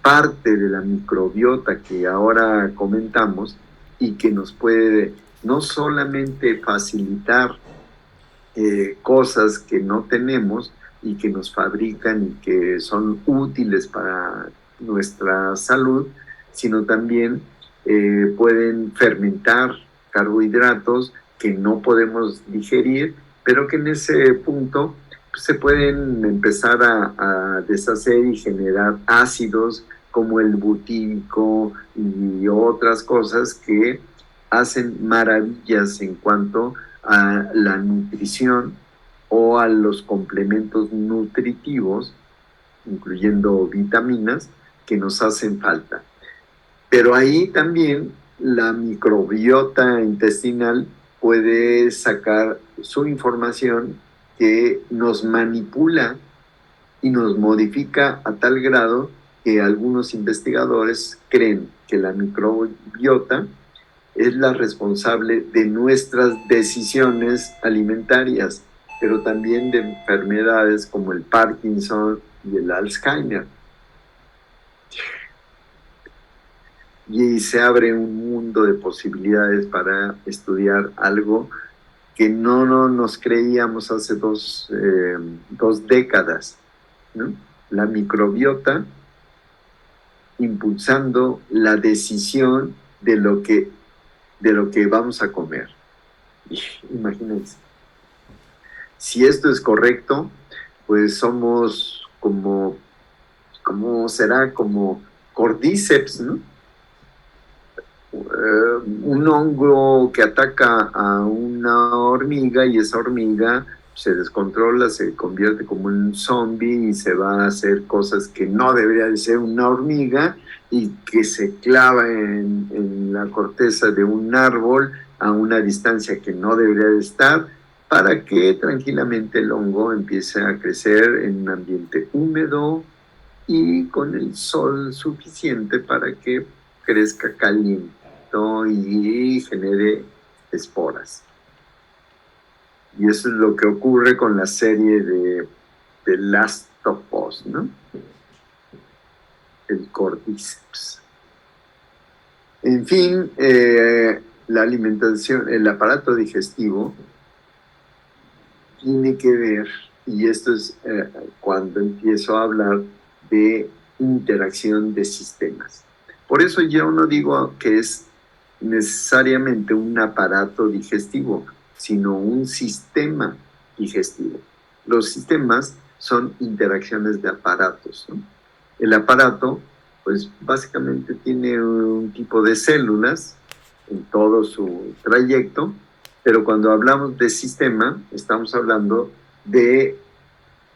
parte de la microbiota que ahora comentamos y que nos puede no solamente facilitar cosas que no tenemos y que nos fabrican y que son útiles para nuestra salud, sino también pueden fermentar carbohidratos que no podemos digerir, pero que en ese punto pues, se pueden empezar a deshacer y generar ácidos como el butírico y otras cosas que hacen maravillas en cuanto a la nutrición o a los complementos nutritivos, incluyendo vitaminas, que nos hacen falta. Pero ahí también la microbiota intestinal puede sacar su información que nos manipula y nos modifica a tal grado que algunos investigadores creen que la microbiota es la responsable de nuestras decisiones alimentarias, pero también de enfermedades como el Parkinson y el Alzheimer. Y se abre un mundo de posibilidades para estudiar algo que no nos creíamos hace dos décadas, ¿no? La microbiota impulsando la decisión de lo que vamos a comer. Imagínense. Si esto es correcto, pues somos como será como cordíceps, ¿no? Un hongo que ataca a una hormiga y esa hormiga se descontrola, se convierte como un zombie y se va a hacer cosas que no debería de ser una hormiga y que se clava en la corteza de un árbol a una distancia que no debería de estar para que tranquilamente el hongo empiece a crecer en un ambiente húmedo y con el sol suficiente para que crezca caliente y genere esporas. Y eso es lo que ocurre con la serie de Last of Us, ¿no? El cordíceps. En fin, la alimentación, el aparato digestivo tiene que ver, y esto es cuando empiezo a hablar de interacción de sistemas. Por eso yo no digo que es necesariamente un aparato digestivo, sino un sistema digestivo. Los sistemas son interacciones de aparatos, ¿no? El aparato, pues básicamente tiene un tipo de células en todo su trayecto, pero cuando hablamos de sistema, estamos hablando de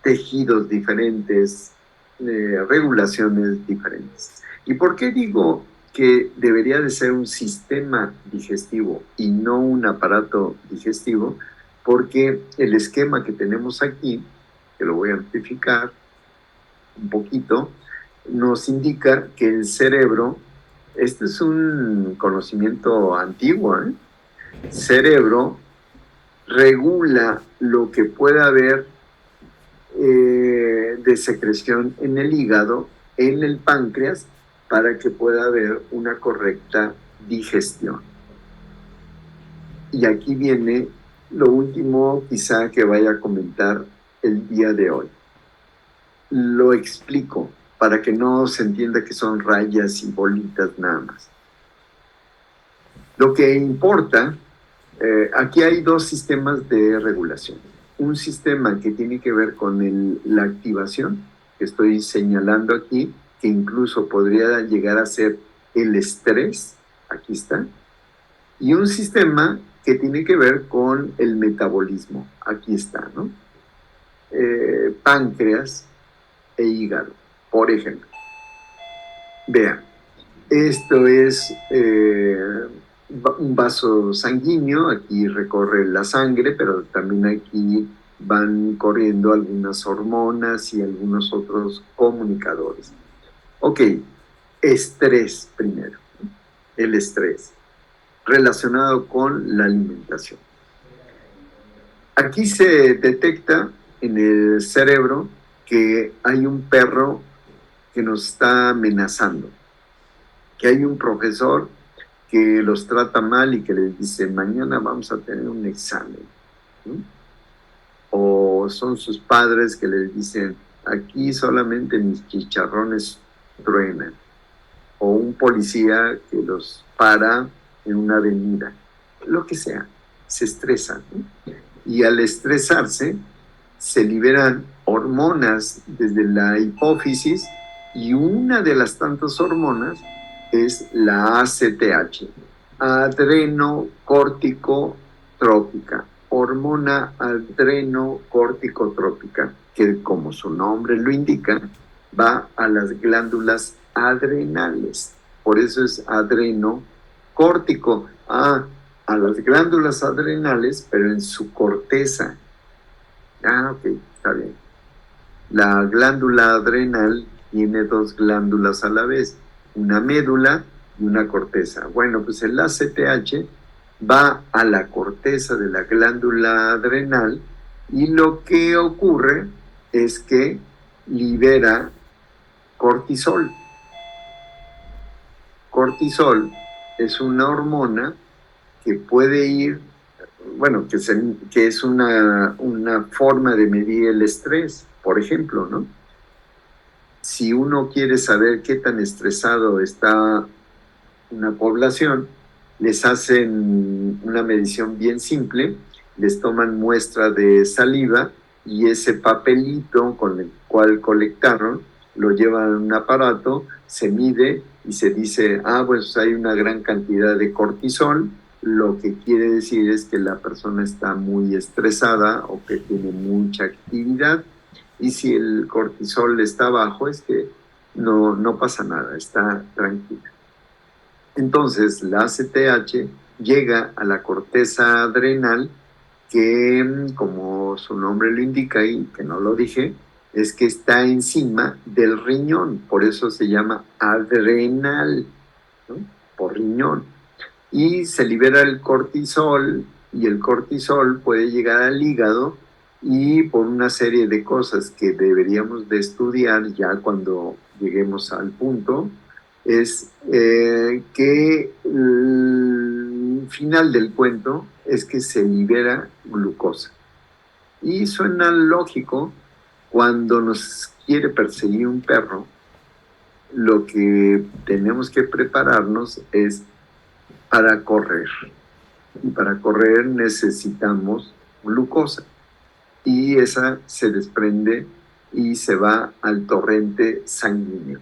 tejidos diferentes, regulaciones diferentes. ¿Y por qué digo que debería de ser un sistema digestivo y no un aparato digestivo? Porque el esquema que tenemos aquí, que lo voy a amplificar un poquito, nos indica que el cerebro, este es un conocimiento antiguo, ¿eh? Cerebro regula lo que pueda haber de secreción en el hígado, en el páncreas, para que pueda haber una correcta digestión. Y aquí viene lo último quizá que vaya a comentar el día de hoy. Lo explico para que no se entienda que son rayas y bolitas nada más. Lo que importa, aquí hay dos sistemas de regulación. Un sistema que tiene que ver con la activación, que estoy señalando aquí, que incluso podría llegar a ser el estrés, aquí está, y un sistema que tiene que ver con el metabolismo, aquí está, ¿no? Páncreas e hígado, por ejemplo. Vean, esto es un vaso sanguíneo, aquí recorre la sangre, pero también aquí van corriendo algunas hormonas y algunos otros comunicadores. Ok, estrés primero, el estrés relacionado con la alimentación. Aquí se detecta en el cerebro que hay un perro que nos está amenazando, que hay un profesor que los trata mal y que les dice, mañana vamos a tener un examen, ¿no? O son sus padres que les dicen, aquí solamente mis chicharrones truenan, o un policía que los para en una avenida, lo que sea. se estresa, ¿no? Y al estresarse se liberan hormonas desde la hipófisis y una de las tantas hormonas es la ACTH, adrenocorticotrópica, hormona adrenocorticotrópica, que como su nombre lo indica, va a las glándulas adrenales. Por eso es adrenocórtico. A las glándulas adrenales, pero en su corteza. Ok, está bien. La glándula adrenal tiene dos glándulas a la vez, una médula y una corteza. Bueno, pues el ACTH va a la corteza de la glándula adrenal y lo que ocurre es que libera cortisol. Cortisol es una hormona que puede ir, bueno, que es una forma de medir el estrés, por ejemplo, ¿no? Si uno quiere saber qué tan estresado está una población, les hacen una medición bien simple, les toman muestra de saliva y ese papelito con el cual colectaron, lo llevan a un aparato, se mide y se dice, pues hay una gran cantidad de cortisol, lo que quiere decir es que la persona está muy estresada o que tiene mucha actividad, y si el cortisol está bajo es que no pasa nada, está tranquila. Entonces la ACTH llega a la corteza adrenal que, como su nombre lo indica y que no lo dije, es que está encima del riñón, por eso se llama adrenal, ¿no? Por riñón. Y se libera el cortisol y el cortisol puede llegar al hígado y por una serie de cosas que deberíamos de estudiar ya cuando lleguemos al punto, es que el final del cuento es que se libera glucosa. Y suena lógico cuando nos quiere perseguir un perro, lo que tenemos que prepararnos es para correr. Y para correr necesitamos glucosa. Y esa se desprende y se va al torrente sanguíneo.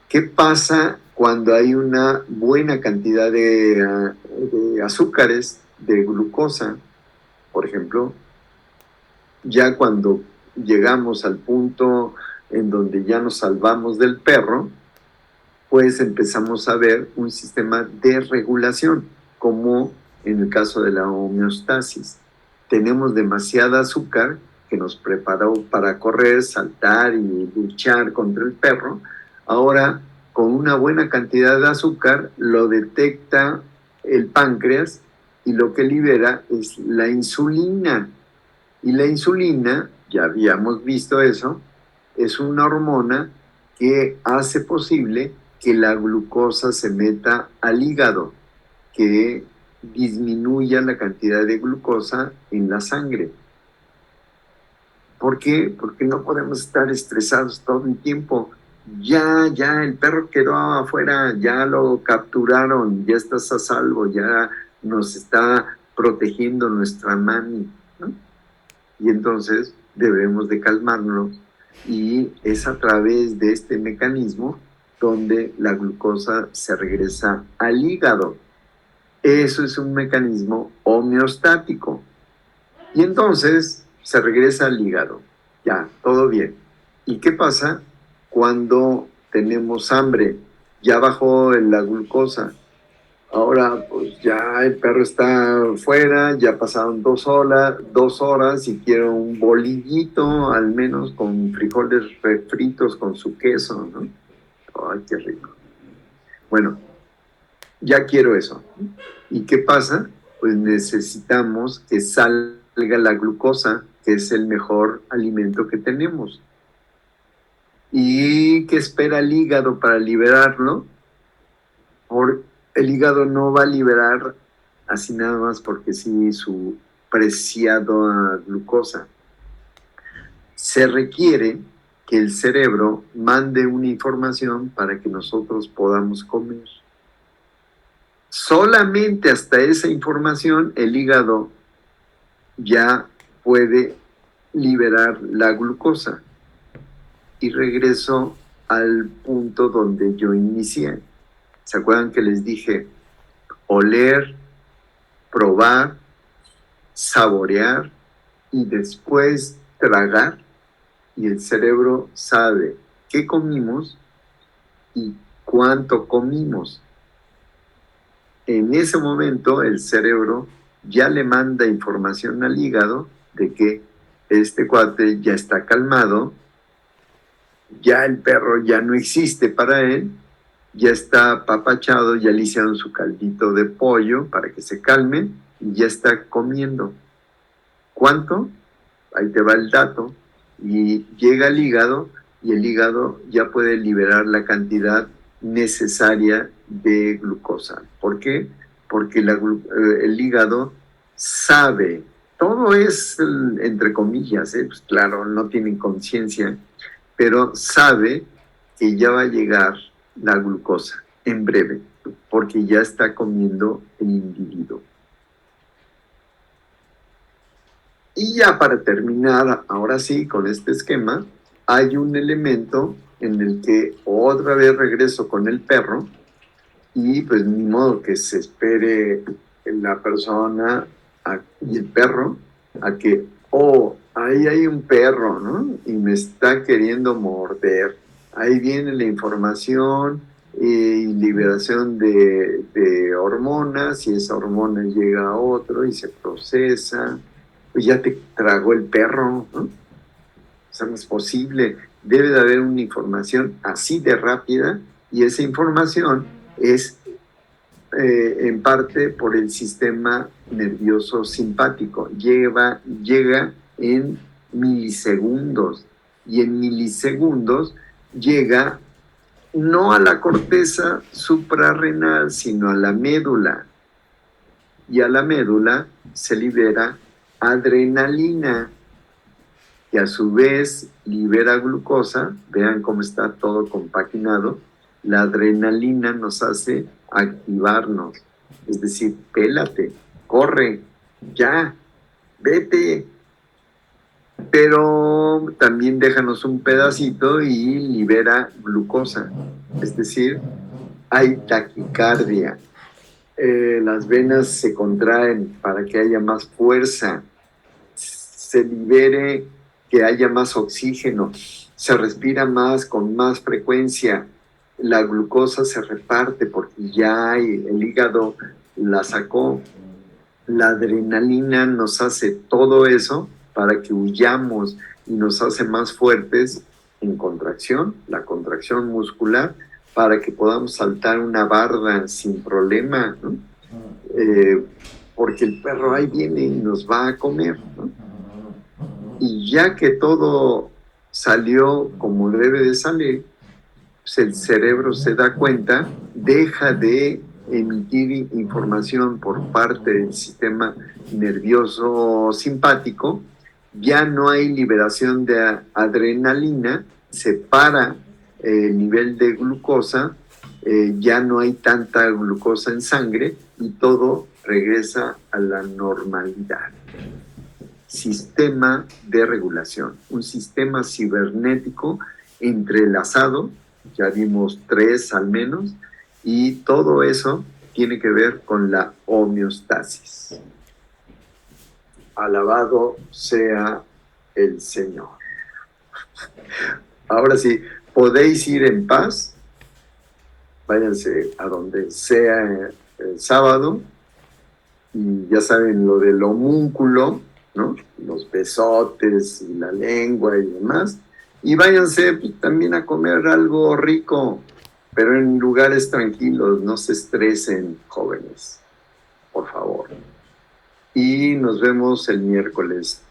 ¿Qué pasa cuando hay una buena cantidad de azúcares, de glucosa? Por ejemplo, ya cuando llegamos al punto en donde ya nos salvamos del perro, pues empezamos a ver un sistema de regulación, como en el caso de la homeostasis. Tenemos demasiada azúcar que nos preparó para correr, saltar y luchar contra el perro. Ahora, con una buena cantidad de azúcar, lo detecta el páncreas y lo que libera es la insulina. Y la insulina, ya habíamos visto eso, es una hormona que hace posible que la glucosa se meta al hígado, que disminuya la cantidad de glucosa en la sangre. ¿Por qué? Porque no podemos estar estresados todo el tiempo. Ya, el perro quedó afuera, ya lo capturaron, ya estás a salvo, ya nos está protegiendo nuestra mami, ¿no? Y entonces debemos de calmarnos y es a través de este mecanismo donde la glucosa se regresa al hígado. Eso es un mecanismo homeostático. Y entonces se regresa al hígado. Ya, todo bien. ¿Y qué pasa cuando tenemos hambre? Ya bajó la glucosa. Ahora, pues ya el perro está fuera, ya pasaron 2 horas y quiero un bolillito, al menos con frijoles refritos con su queso, ¿no? Ay, qué rico. Bueno, ya quiero eso. ¿Y qué pasa? Pues necesitamos que salga la glucosa, que es el mejor alimento que tenemos. ¿Y qué espera el hígado para liberarlo? El hígado no va a liberar así nada más porque sí su preciada glucosa. Se requiere que el cerebro mande una información para que nosotros podamos comer. Solamente hasta esa información el hígado ya puede liberar la glucosa. Y regreso al punto donde yo inicié. ¿Se acuerdan que les dije oler, probar, saborear y después tragar? Y el cerebro sabe qué comimos y cuánto comimos. En ese momento el cerebro ya le manda información al hígado de que este cuate ya está calmado, ya el perro ya no existe para él, ya está apapachado, ya le hicieron su caldito de pollo para que se calme y ya está comiendo. ¿Cuánto? Ahí te va el dato. Y llega al hígado y el hígado ya puede liberar la cantidad necesaria de glucosa. ¿Por qué? Porque el hígado sabe, todo es entre comillas, pues claro, no tienen conciencia, pero sabe que ya va a llegar la glucosa en breve, porque ya está comiendo el individuo. Y ya para terminar, ahora sí, con este esquema, hay un elemento en el que otra vez regreso con el perro y pues ni modo que se espere la persona y el perro a que, ahí hay un perro, ¿no? Y me está queriendo morder. Ahí viene la información y liberación de hormonas, y esa hormona llega a otro y se procesa. Pues ya te tragó el perro, ¿no? O sea, no es posible. Debe de haber una información así de rápida, y esa información es en parte por el sistema nervioso simpático. Llega en milisegundos, y en milisegundos llega no a la corteza suprarrenal, sino a la médula. Y a la médula se libera adrenalina, que a su vez libera glucosa. Vean cómo está todo compaginado. La adrenalina nos hace activarnos, es decir, pélate, corre, ya, vete, pero también déjanos un pedacito y libera glucosa, es decir, hay taquicardia, las venas se contraen para que haya más fuerza, se libere, que haya más oxígeno, se respira más, con más frecuencia, la glucosa se reparte porque ya el hígado la sacó. La adrenalina nos hace todo eso para que huyamos y nos hace más fuertes en contracción, la contracción muscular, para que podamos saltar una barda sin problema, ¿no? Porque el perro ahí viene y nos va a comer, ¿no? Y ya que todo salió como debe de salir, pues el cerebro se da cuenta, deja de emitir información por parte del sistema nervioso simpático, ya no hay liberación de adrenalina, se para el nivel de glucosa, ya no hay tanta glucosa en sangre y todo regresa a la normalidad. Sistema de regulación, un sistema cibernético entrelazado, ya vimos 3 al menos, y todo eso tiene que ver con la homeostasis. Alabado sea el Señor. Ahora sí, podéis ir en paz, váyanse a donde sea el sábado, y ya saben lo del homúnculo, ¿no? Los besotes y la lengua y demás, y váyanse también a comer algo rico, pero en lugares tranquilos, no se estresen, jóvenes, por favor. Y nos vemos el miércoles.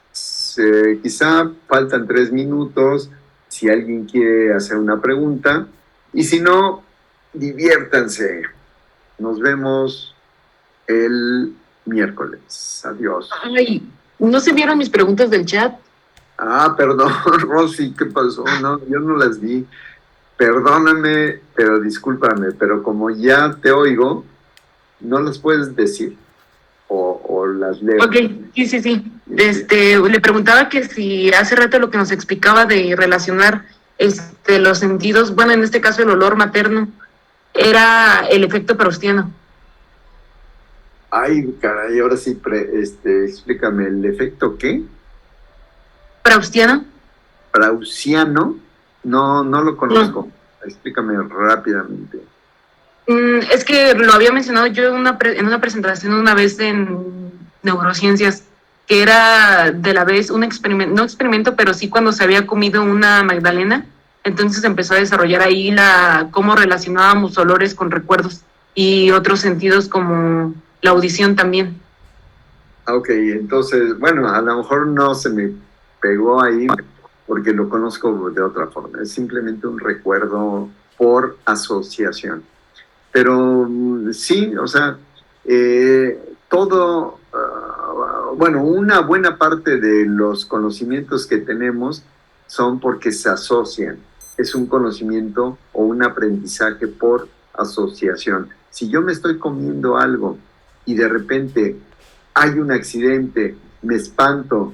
Quizá faltan 3 minutos, si alguien quiere hacer una pregunta, y si no, diviértanse. Nos vemos el miércoles. Adiós. Ay, ¿no se vieron mis preguntas del chat? Perdón, Rosy, ¿qué pasó? No, yo no las vi. Perdóname, pero discúlpame, pero como ya te oigo, ¿No las puedes decir? ¿O las leo? Ok, sí. Le preguntaba que si hace rato lo que nos explicaba de relacionar los sentidos, bueno, en este caso el olor materno, era el efecto proustiano. Ay, caray, ahora sí, explícame, ¿el efecto qué? ¿Proustiano? Proustiano, no lo conozco. Explícame rápidamente. Es que lo había mencionado yo en una presentación una vez en neurociencias, que era de la vez un experimento, no experimento, pero sí cuando se había comido una magdalena, entonces empezó a desarrollar ahí cómo relacionábamos olores con recuerdos y otros sentidos como la audición también. Ok, entonces, bueno, a lo mejor no se me pegó ahí porque lo conozco de otra forma. Es simplemente un recuerdo por asociación. Pero sí, o sea, todo, bueno, una buena parte de los conocimientos que tenemos son porque se asocian. Es un conocimiento o un aprendizaje por asociación. Si yo me estoy comiendo algo y de repente hay un accidente, me espanto,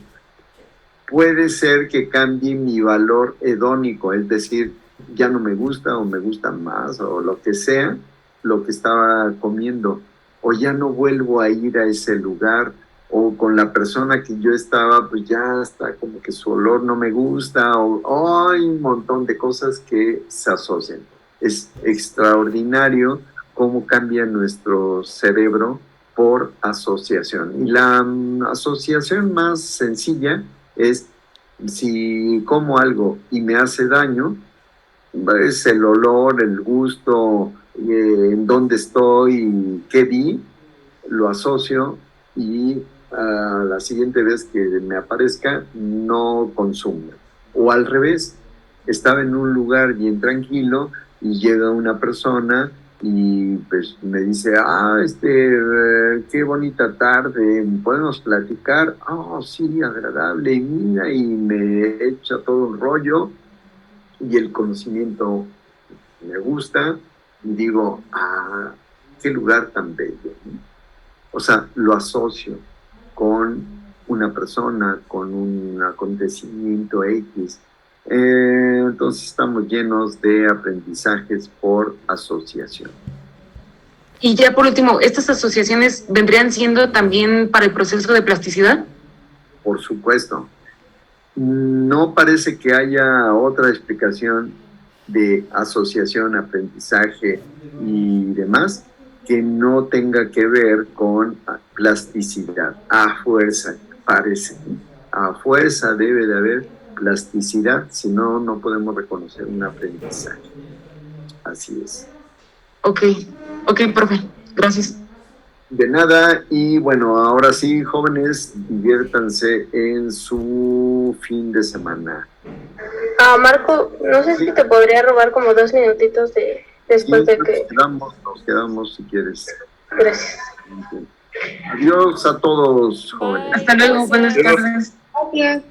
puede ser que cambie mi valor hedónico, es decir, ya no me gusta o me gusta más o lo que sea, lo que estaba comiendo, o ya no vuelvo a ir a ese lugar, o con la persona que yo estaba, pues ya está como que su olor no me gusta, o hay un montón de cosas que se asocian. Es extraordinario cómo cambia nuestro cerebro por asociación. Y la asociación más sencilla es si como algo y me hace daño, es el olor, el gusto, en dónde estoy, qué vi, lo asocio y a la siguiente vez que me aparezca no consumo. O al revés, estaba en un lugar bien tranquilo y llega una persona y pues me dice, qué bonita tarde, ¿podemos platicar? Oh, sí, agradable, y mira, y me echa todo un rollo y el conocimiento me gusta y digo, qué lugar tan bello. O sea, lo asocio con una persona, con un acontecimiento X. Entonces estamos llenos de aprendizajes por asociación. Y ya por último, ¿estas asociaciones vendrían siendo también para el proceso de plasticidad? Por supuesto. No parece que haya otra explicación de asociación, aprendizaje y demás que no tenga que ver con plasticidad. A fuerza, parece. A fuerza debe de haber plasticidad, si no, no podemos reconocer un aprendizaje. Así es. Ok, profe, gracias. De nada, y bueno, ahora sí, jóvenes, diviértanse en su fin de semana. Marco, no sé si te podría robar como 2 minutitos después de que... Nos quedamos si quieres. Gracias. Adiós a todos, jóvenes. Hasta luego, buenas tardes. Gracias.